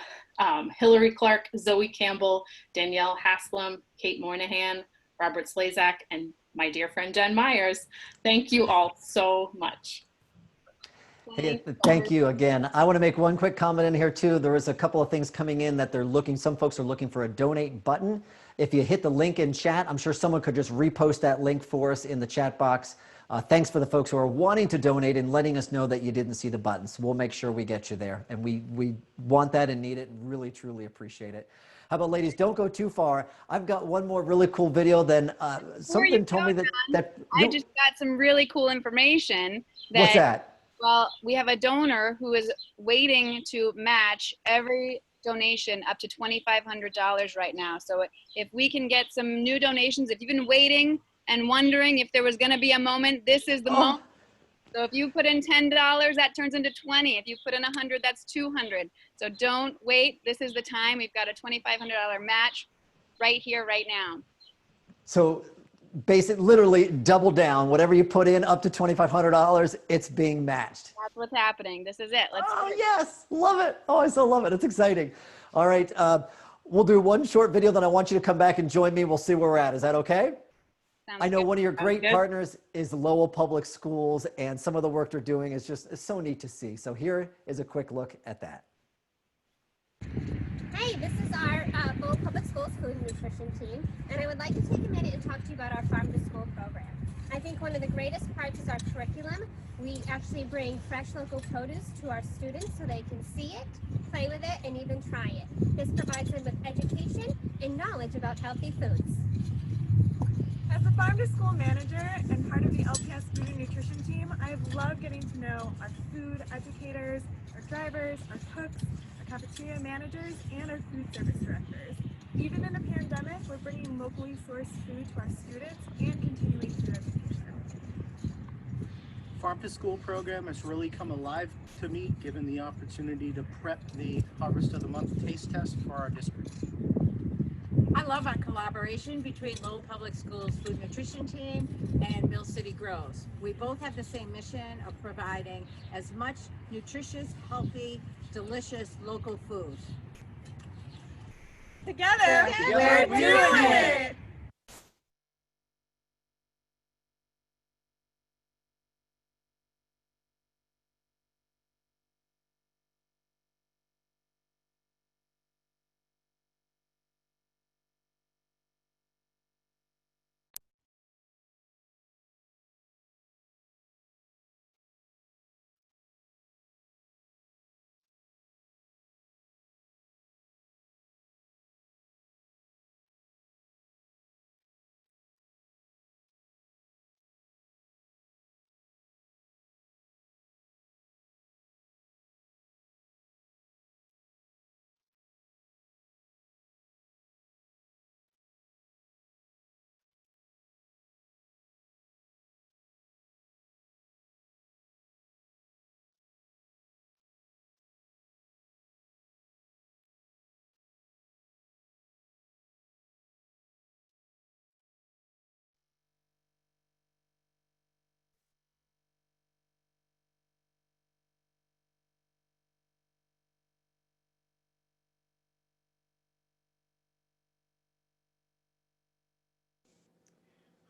Hillary Clark, Zoe Campbell, Danielle Haslam, Kate Moynihan, Robert Slazak, and my dear friend Jen Myers. Thank you all so much. Hey, thank you again. I want to make one quick comment in here too. There is a couple of things coming in that some folks are looking for a donate button. If you hit the link in chat, I'm sure someone could just repost that link for us in the chat box. Thanks for the folks who are wanting to donate and letting us know that you didn't see the buttons. We'll make sure we get you there. And we want that and need it and really, truly appreciate it. How about, ladies, don't go too far. I've got one more really cool video. Then something told me that I just got some really cool information. What's that? Well, we have a donor who is waiting to match every donation up to $2,500 right now. So if we can get some new donations, if you've been waiting and wondering if there was going to be a moment, this is the moment. So if you put in $10, that turns into 20. If you put in 100, that's 200. So don't wait. This is the time. We've got a $2,500 match right here, right now. So basically, literally double down. Whatever you put in up to $2,500, it's being matched. That's what's happening. This is it. Let's do it. Yes, love it. Oh, I so love it. It's exciting. All right, we'll do one short video, then I want you to come back and join me. We'll see where we're at. Is that okay? I know one of your great partners is Lowell Public Schools, and some of the work they're doing is just so neat to see. So here is a quick look at that. Hey, this is our Lowell Public Schools School's food and nutrition team, and I would like to take a minute and talk to you about our Farm to School program. I think one of the greatest parts is our curriculum. We actually bring fresh local produce to our students so they can see it, play with it, and even try it. This provides them with education and knowledge about healthy foods. As a Farm to School manager and part of the LPS food and nutrition team, I've loved getting to know our food educators, our drivers, our cooks, our cafeteria managers, and our food service directors. Even in a pandemic, we're bringing locally sourced food to our students and continuing food education. Farm to School program has really come alive to me, given the opportunity to prep the Harvest of the Month taste test for our district. I love our collaboration between Lowell Public Schools Food Nutrition Team and Mill City Grows. We both have the same mission of providing as much nutritious, healthy, delicious local food. Together, we're doing it!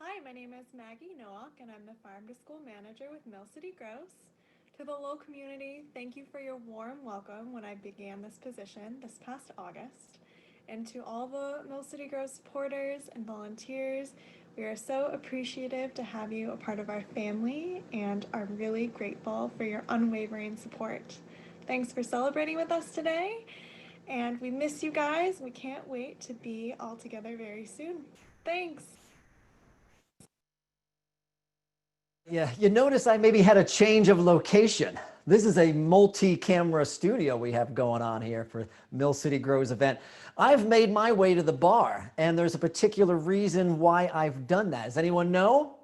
Hi, my name is Maggie Nowak, and I'm the Farm to School Manager with Mill City Grows. To the Lowell community, thank you for your warm welcome when I began this position this past August. And to all the Mill City Grows supporters and volunteers, we are so appreciative to have you a part of our family and are really grateful for your unwavering support. Thanks for celebrating with us today, and we miss you guys. We can't wait to be all together very soon. Thanks. Yeah, you notice I maybe had a change of location. This is a multi-camera studio we have going on here for Mill City Grows event. I've made my way to the bar, and there's a particular reason why I've done that. Does anyone know?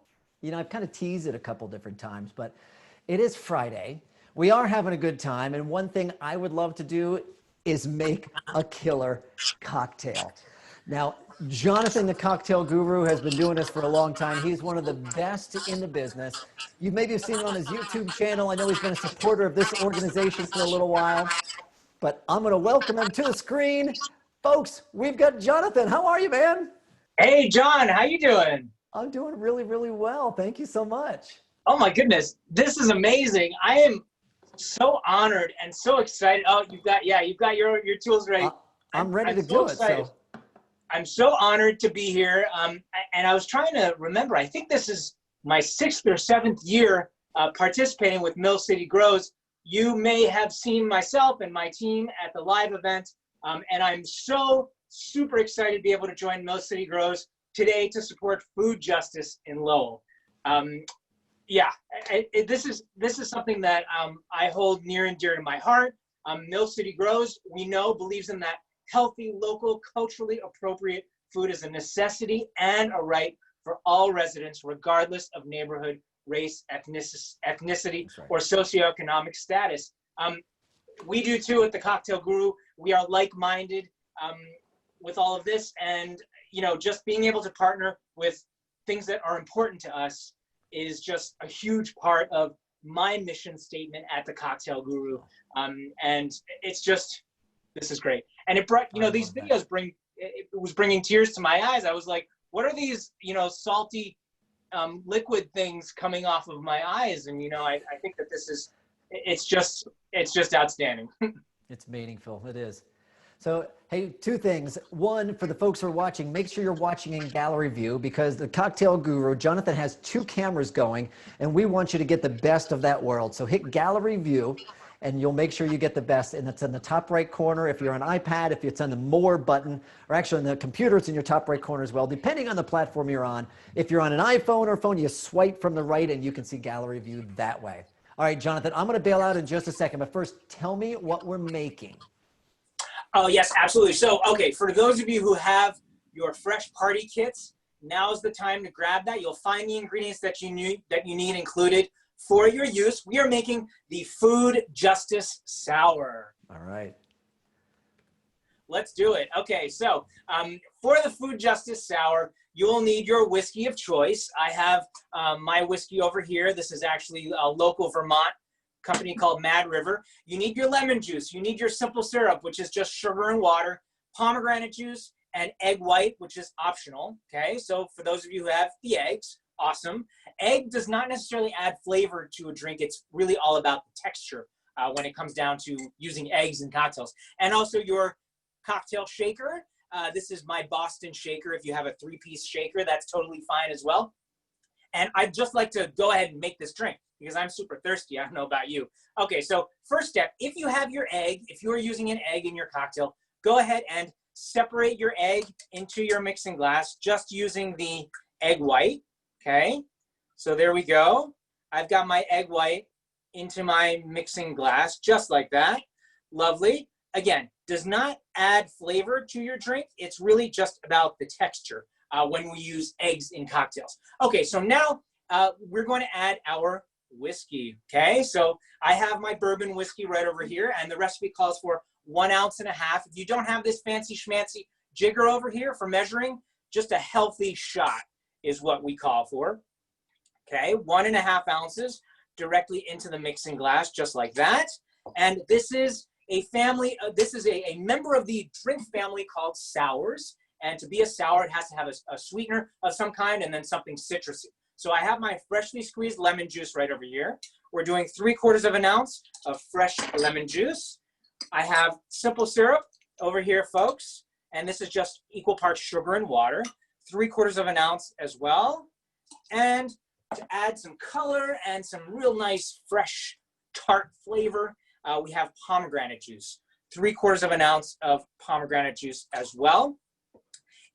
You know, I've kind of teased it a couple different times, but it is Friday. We are having a good time, and one thing I would love to do is make a killer cocktail. Now, Jonathan, the cocktail guru, has been doing this for a long time. He's one of the best in the business. You maybe have seen him on his YouTube channel. I know he's been a supporter of this organization for a little while, but I'm going to welcome him to the screen. Folks, we've got Jonathan. How are you, man? Hey, John, how you doing? I'm doing really, really well. Thank you so much. Oh my goodness, this is amazing. I am so honored and so excited. Oh, you've got your tools ready. I'm ready to do it. So I'm so honored to be here. And I was trying to remember, I think this is my 6th or 7th year participating with Mill City Grows. You may have seen myself and my team at the live event. And I'm so super excited to be able to join Mill City Grows today to support food justice in Lowell. This is something that I hold near and dear to my heart. Mill City Grows, we know, believes in that healthy, local, culturally appropriate food is a necessity and a right for all residents, regardless of neighborhood, race, ethnicity, or socioeconomic status. We do too at the Cocktail Guru. We are like-minded with all of this, and just being able to partner with things that are important to us is just a huge part of my mission statement at the Cocktail Guru. And it's just, this is great. And it brought, these videos it was bringing tears to my eyes. I was like, what are these, salty liquid things coming off of my eyes? And, I think that this is, it's just outstanding. It's meaningful. It is. So, hey, two things. One, for the folks who are watching, make sure you're watching in gallery view because the cocktail guru, Jonathan, has 2 cameras going, and we want you to get the best of that world. So hit gallery view, and you'll make sure you get the best. And it's in the top right corner. If you're on iPad, if it's on the More button, or actually on the computer, it's in your top right corner as well, depending on the platform you're on. If you're on an iPhone or phone, you swipe from the right, and you can see gallery view that way. All right, Jonathan, I'm going to bail out in just a second, but first, tell me what we're making. Oh, yes, absolutely. So, okay, for those of you who have your fresh party kits, now's the time to grab that. You'll find the ingredients that you need included for your use. We are making the Food Justice Sour. All right. Let's do it. Okay, so for the Food Justice Sour, you will need your whiskey of choice. I have my whiskey over here. This is actually a local Vermont company called Mad River. You need your lemon juice. You need your simple syrup, which is just sugar and water, pomegranate juice, and egg white, which is optional. Okay, so for those of you who have the eggs, awesome. Egg does not necessarily add flavor to a drink. It's really all about the texture when it comes down to using eggs in cocktails. And also your cocktail shaker. This is my Boston shaker. If you have a 3-piece shaker, that's totally fine as well. And I'd just like to go ahead and make this drink because I'm super thirsty. I don't know about you. Okay, so first step, if you have your egg, if you're using an egg in your cocktail, go ahead and separate your egg into your mixing glass just using the egg white, okay? So there we go. I've got my egg white into my mixing glass just like that. Lovely. Again, does not add flavor to your drink. It's really just about the texture when we use eggs in cocktails. Okay, so now we're going to add our whiskey, okay? So I have my bourbon whiskey right over here, and the recipe calls for 1.5 ounces. If you don't have this fancy schmancy jigger over here for measuring, just a healthy shot is what we call for. Okay, 1.5 ounces directly into the mixing glass, just like that. And this is a family, this is a member of the drink family called sours. And to be a sour, it has to have a sweetener of some kind and then something citrusy. So I have my freshly squeezed lemon juice right over here. We're doing 3/4 ounce of fresh lemon juice. I have simple syrup over here, folks. And this is just equal parts sugar and water. 3/4 ounce as well. And to add some color and some real nice, fresh, tart flavor, we have pomegranate juice. 3/4 ounce of pomegranate juice as well.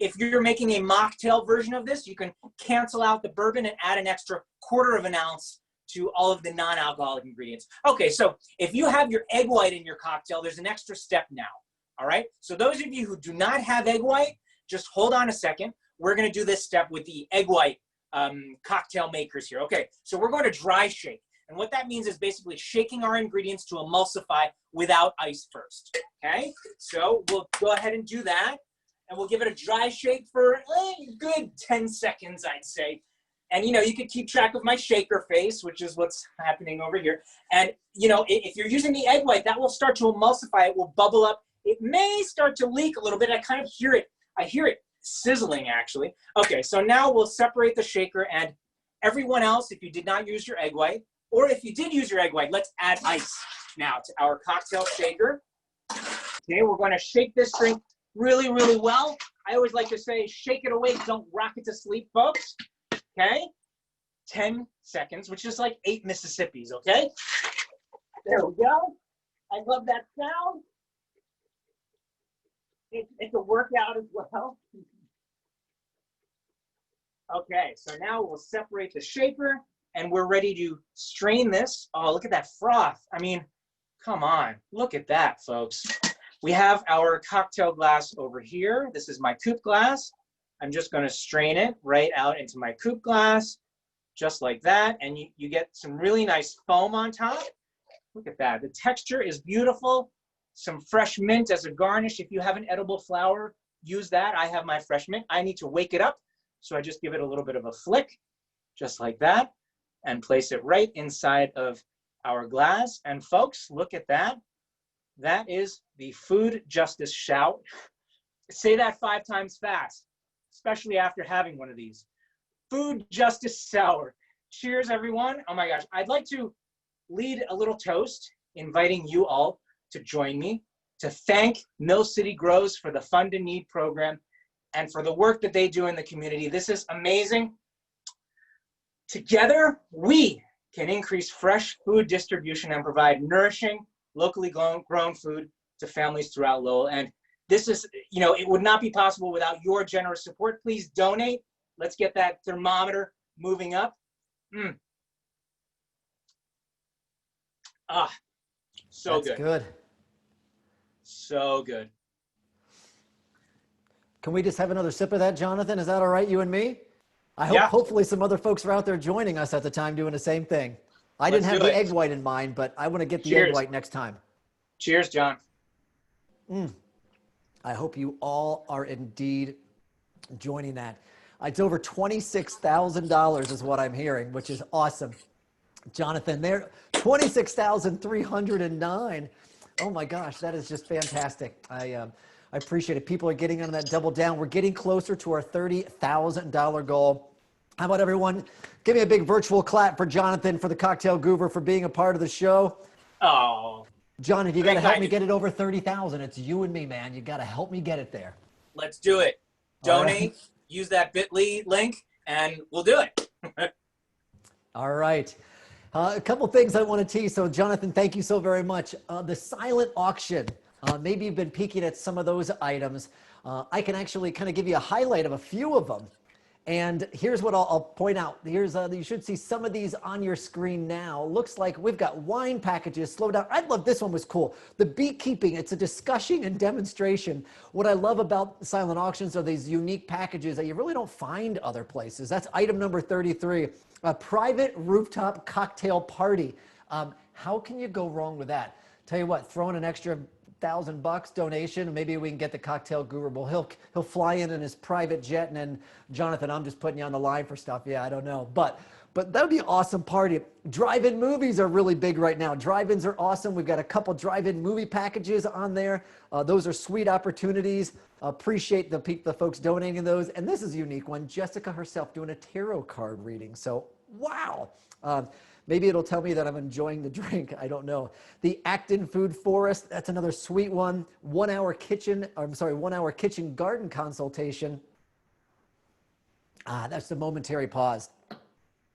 If you're making a mocktail version of this, you can cancel out the bourbon and add an extra 1/4 ounce to all of the non-alcoholic ingredients. Okay, so if you have your egg white in your cocktail, there's an extra step now, all right? So those of you who do not have egg white, just hold on a second. We're gonna do this step with the egg white cocktail makers here. Okay, so we're going to dry shake. And what that means is basically shaking our ingredients to emulsify without ice first, okay? So we'll go ahead and do that. And we'll give it a dry shake for a good 10 seconds, I'd say. And, you know, you can keep track of my shaker face, which is what's happening over here. And, you know, if you're using the egg white, that will start to emulsify. It will bubble up. It may start to leak a little bit. I kind of hear it. I hear it sizzling, actually. Okay, so now we'll separate the shaker. And everyone else, if you did not use your egg white, or if you did use your egg white, let's add ice now to our cocktail shaker. Okay, we're going to shake this drink really, really well. I always like to say, shake it awake, don't rock it to sleep, folks. Okay? 10 seconds, which is like 8 Mississippis, okay? There we go. I love that sound. It's a workout as well. Okay, so now we'll separate the shaker and we're ready to strain this. Oh, look at that froth. I mean, come on. Look at that, folks. We have our cocktail glass over here. This is my coupe glass. I'm just going to strain it right out into my coupe glass, just like that. And you get some really nice foam on top. Look at that. The texture is beautiful. Some fresh mint as a garnish. If you have an edible flower, use that. I have my fresh mint. I need to wake it up, so I just give it a little bit of a flick, just like that, and place it right inside of our glass. And folks, look at that. That is the Food Justice Shout. Say that 5 times fast, especially after having one of these. Food Justice Sour. Cheers, everyone. Oh my gosh. I'd like to lead a little toast, inviting you all to join me to thank Mill City Grows for the Fund and Need program and for the work that they do in the community. This is amazing. Together, we can increase fresh food distribution and provide nourishing, locally grown food to families throughout Lowell. And this is, you know, it would not be possible without your generous support. Please donate. Let's get that thermometer moving up. So That's good. Good. So good. Can we just have another sip of that, Jonathan? Is that all right, you and me? I hope hopefully some other folks are out there joining us at the time doing the same thing. I didn't have the egg white in mind, but I want to get the egg white next time. Cheers, John. I hope you all are indeed joining that. It's over $26,000 is what I'm hearing, which is awesome. Jonathan, there, 26,309. Oh my gosh, that is just fantastic. I appreciate it. People are getting on that double down. We're getting closer to our $30,000 goal. How about everyone? Give me a big virtual clap for Jonathan, for the Cocktail Goober, for being a part of the show. Oh, Jonathan, you got to help me get it over 30,000. It's you and me, man. You got to help me get it there. let's do it. Donate, use that bit.ly link, and we'll do it. All right. A couple things I want to tease. So, Jonathan, thank you so very much. The silent auction. Maybe you've been peeking at some of those items. I can actually kind of give you a highlight of a few of them. And here's what I'll point out. Here's you should see some of these on your screen now. Looks like we've got wine packages. Slow down. I love this one was cool. The beekeeping. It's a discussion and demonstration. What I love about silent auctions are these unique packages that you really don't find other places. That's item number 33. A private rooftop cocktail party. How can you go wrong with that? Tell you what, throwing an extra $1,000 donation, maybe we can get the Cocktail Guru. Well, he'll fly in his private jet, and then Jonathan, I'm just putting you on the line for stuff. Yeah, I don't know, but that would be an awesome party. Drive-in movies are really big right now. Drive-ins are awesome. We've got a couple drive-in movie packages on there. Those are sweet opportunities. Appreciate the folks donating those. And this is a unique one. Jessica herself doing a tarot card reading. So wow. Maybe it'll tell me that I'm enjoying the drink. I don't know. The Acton Food Forest, that's another sweet one. 1 hour kitchen garden consultation. That's the momentary pause.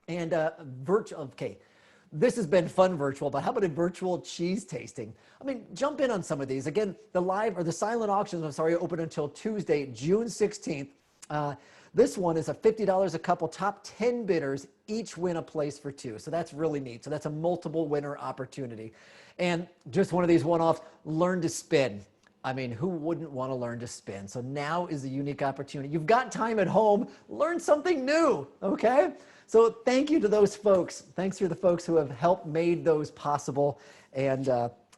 And okay, this has been fun virtual, but how about a virtual cheese tasting? I mean, jump in on some of these. Again, the silent auctions, open until Tuesday, June 16th. This one is a $50 a couple, top 10 bidders, each win a place for two. So that's really neat. So that's a multiple winner opportunity. And just one of these one-offs, learn to spin. I mean, who wouldn't want to learn to spin? So now is a unique opportunity. You've got time at home, learn something new, okay? So thank you to those folks. Thanks to the folks who have helped made those possible and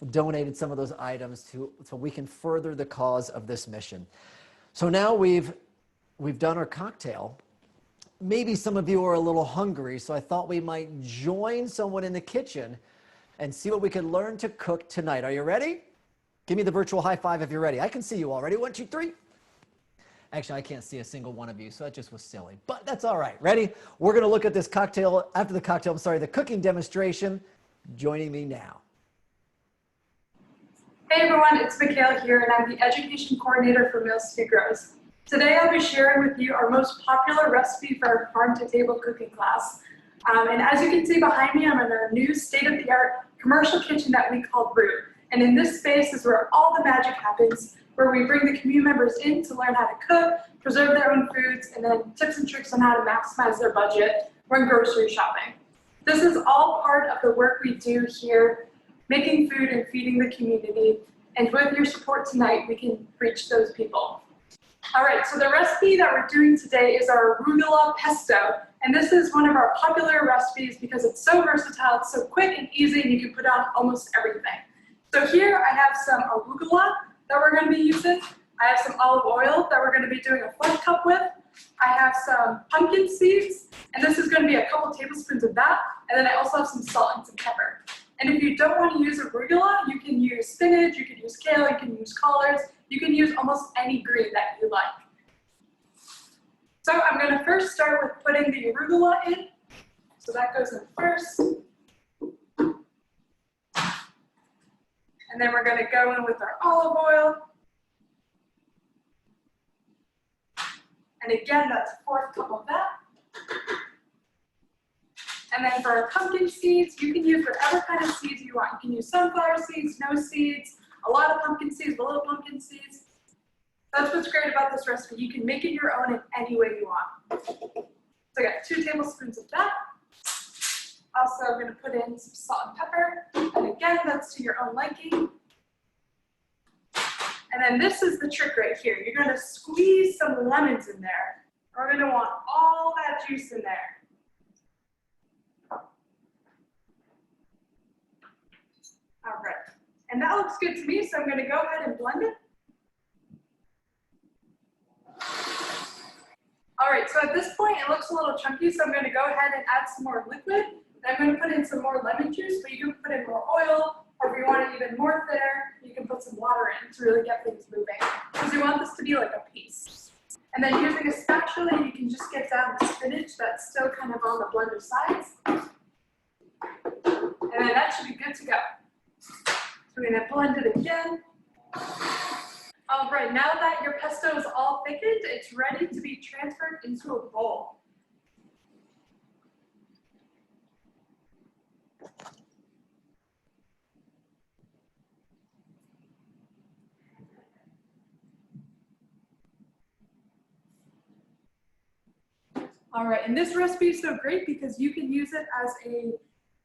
donated some of those items so we can further the cause of this mission. So now we've done our cocktail. Maybe some of you are a little hungry, so I thought we might join someone in the kitchen and see what we can learn to cook tonight. Are you ready? Give me the virtual high five if you're ready. I can see you already. 1, 2, 3. Actually, I can't see a single one of you, so that just was silly. But that's all right. Ready? We're going to look at this cocktail, the cooking demonstration. Joining me now. Hey everyone, it's Mikhail here, and I'm the Education Coordinator for Mill City Grows. Today I'll be sharing with you our most popular recipe for our farm-to-table cooking class. And as you can see behind me, I'm in our new state-of-the-art commercial kitchen that we call Root. And in this space is where all the magic happens, where we bring the community members in to learn how to cook, preserve their own foods, and then tips and tricks on how to maximize their budget when grocery shopping. This is all part of the work we do here, making food and feeding the community. And with your support tonight, we can reach those people. All right, so the recipe that we're doing today is our arugula pesto. And this is one of our popular recipes because it's so versatile, it's so quick and easy, and you can put on almost everything. So here I have some arugula that we're going to be using. I have some olive oil that we're going to be doing a 1/4 cup with. I have some pumpkin seeds, and this is going to be a couple tablespoons of that. And then I also have some salt and some pepper. And if you don't want to use arugula, you can use spinach, you can use kale, you can use collards, you can use almost any green that you like. So I'm going to first start with putting the arugula in. So that goes in first. And then we're gonna go in with our olive oil. And again, that's a 4th cup of that. And then for our pumpkin seeds, you can use whatever kind of seeds you want. You can use sunflower seeds, no seeds, a lot of pumpkin seeds, a little pumpkin seeds. That's what's great about this recipe. You can make it your own in any way you want. So I got 2 tablespoons of that. Also, I'm gonna put in some salt and pepper. And again, that's to your own liking. And then this is the trick right here. You're gonna squeeze some lemons in there. We're gonna want all that juice in there. All right, and that looks good to me, so I'm gonna go ahead and blend it. All right, so at this point, it looks a little chunky, so I'm gonna go ahead and add some more liquid. And I'm gonna put in some more lemon juice, but you can put in more oil, or if you want it even more thinner, you can put some water in to really get things moving. Because you want this to be like a paste. And then using a spatula, you can just get down the spinach that's still kind of on the blender sides. And then that should be good to go. So we're gonna blend it again. All right, now that your pesto is all thickened, it's ready to be transferred into a bowl. All right, and this recipe is so great because you can use it as a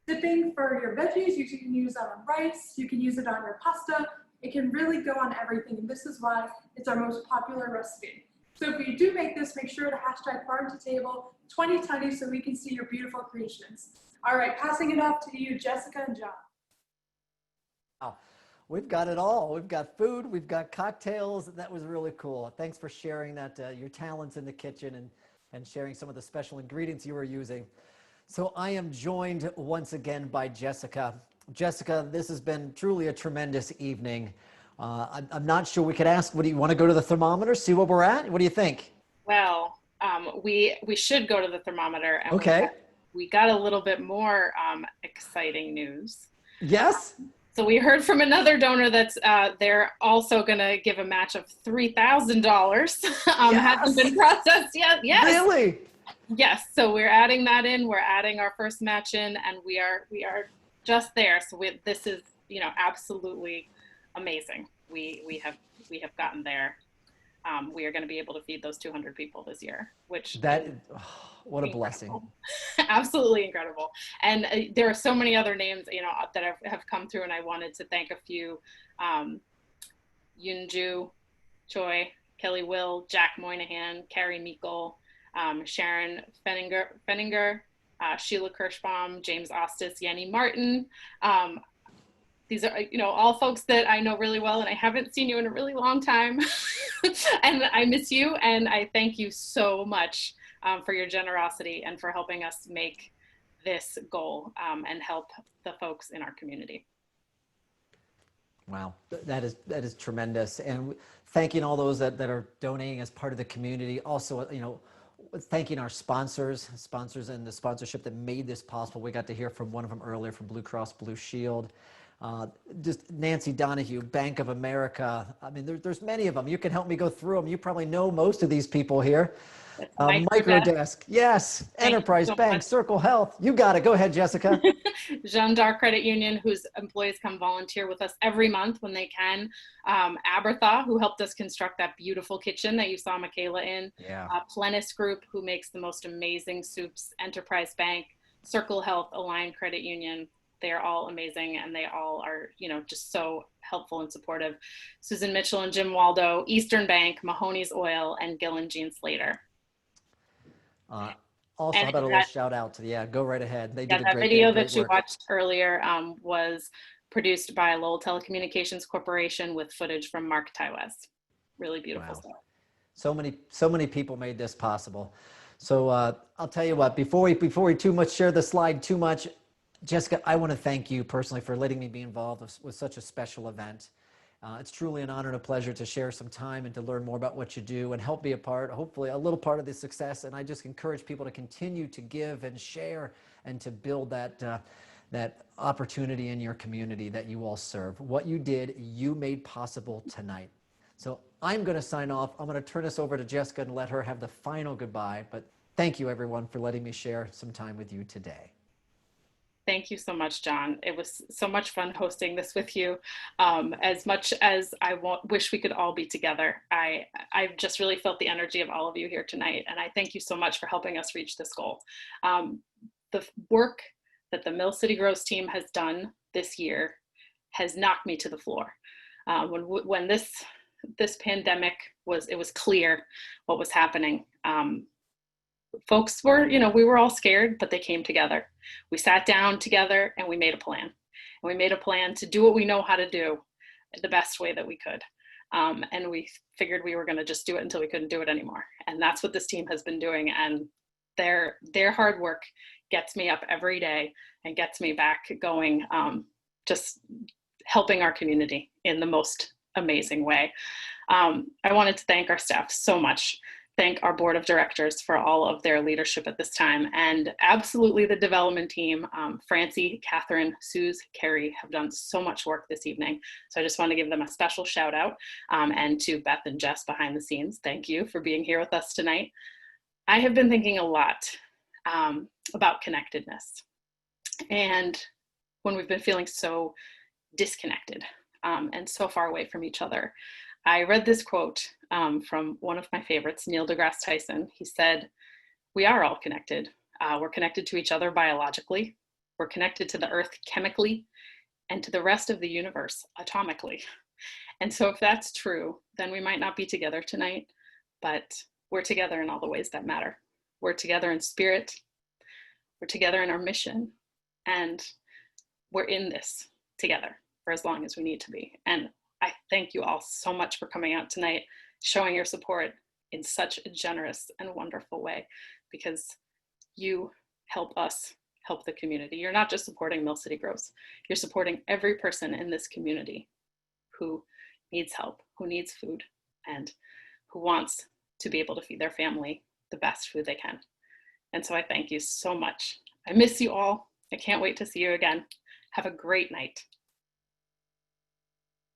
dipping for your veggies. You can use it on rice. You can use it on your pasta. It can really go on everything. And this is why it's our most popular recipe. So if you do make this, make sure to hashtag farm to table 2020 so we can see your beautiful creations. All right, passing it off to you, Jessica and John. Wow, we've got it all. We've got food, we've got cocktails. That was really cool. Thanks for sharing that, your talents in the kitchen and sharing some of the special ingredients you were using. So I am joined once again by Jessica. Jessica, this has been truly a tremendous evening. I'm not sure we could ask, what do you want to go to the thermometer, see where we're at? What do you think? Well, we should go to the thermometer. And okay. We got a little bit more exciting news. Yes. So we heard from another donor that's they're also going to give a match of $3,000. Hasn't been processed yet. Yes. Really? Yes. So we're adding that in. We're adding our first match in, and we are just there. So this is, absolutely amazing. We have gotten there. We are going to be able to feed those 200 people this year, which what a blessing. Absolutely incredible. And there are so many other names, that have come through, and I wanted to thank a few, Yunju Choi, Kelly Will, Jack Moynihan, Carrie Meikle, Sharon Fenninger, Sheila Kirschbaum, James Ostis, Yenny Martin. These are, all folks that I know really well, and I haven't seen you in a really long time. And I miss you, and I thank you so much for your generosity and for helping us make this goal and help the folks in our community. Wow, that is tremendous. And thanking all those that are donating as part of the community. Also, thanking our sponsors and the sponsorship that made this possible. We got to hear from one of them earlier from Blue Cross Blue Shield. Just Nancy Donahue, Bank of America. I mean, there's many of them. You can help me go through them. You probably know most of these people here. Microdesk, yes. Enterprise Bank, Circle Health. You got it. Go ahead, Jessica. Jeanne D'Arc Credit Union, whose employees come volunteer with us every month when they can. Aberthaw, who helped us construct that beautiful kitchen that you saw Michaela in. Yeah. Plenus Group, who makes the most amazing soups. Enterprise Bank, Circle Health, Aligned Credit Union. They are all amazing, and they all are, just so helpful and supportive. Susan Mitchell and Jim Waldo, Eastern Bank, Mahoney's Oil, and Gil and Jean Slater. Also, how about a little shout out to go right ahead. They did a great video great that you work. watched earlier was produced by Lowell Telecommunications Corporation with footage from Mark Tywes. Really beautiful stuff. So many people made this possible. So I'll tell you what, before we too much share the slide too much, Jessica, I want to thank you personally for letting me be involved with such a special event. It's truly an honor and a pleasure to share some time and to learn more about what you do and help be a part, hopefully a little part of the success. And I just encourage people to continue to give and share and to build that that opportunity in your community that you all serve. What you did, you made possible tonight. So I'm going to sign off. I'm going to turn this over to Jessica and let her have the final goodbye. But thank you, everyone, for letting me share some time with you today. Thank you so much, John. It was so much fun hosting this with you. As much as I wish we could all be together, I've just really felt the energy of all of you here tonight. And I thank you so much for helping us reach this goal. The work that the Mill City Grows team has done this year has knocked me to the floor. When this pandemic it was clear what was happening. Folks were, we were all scared, but they came together. We sat down together and we made a plan. And we made a plan to do what we know how to do the best way that we could. And we figured we were going to just do it until we couldn't do it anymore. And that's what this team has been doing. And their hard work gets me up every day and gets me back going, just helping our community in the most amazing way. I wanted to thank our staff so much. Thank our board of directors for all of their leadership at this time, and absolutely the development team. Francey, Catherine, Suze, Carrie have done so much work this evening. So I just want to give them a special shout out, and to Beth and Jess behind the scenes. Thank you for being here with us tonight. I have been thinking a lot about connectedness, and when we've been feeling so disconnected and so far away from each other. I read this quote from one of my favorites, Neil deGrasse Tyson. He said, "We are all connected. We're connected to each other biologically. We're connected to the earth chemically and to the rest of the universe atomically." And so if that's true, then we might not be together tonight, but we're together in all the ways that matter. We're together in spirit. We're together in our mission. And we're in this together for as long as we need to be. And I thank you all so much for coming out tonight, showing your support in such a generous and wonderful way, because you help us help the community. You're not just supporting Mill City Grows, you're supporting every person in this community who needs help, who needs food, and who wants to be able to feed their family the best food they can. And so I thank you so much. I miss you all. I can't wait to see you again. Have a great night.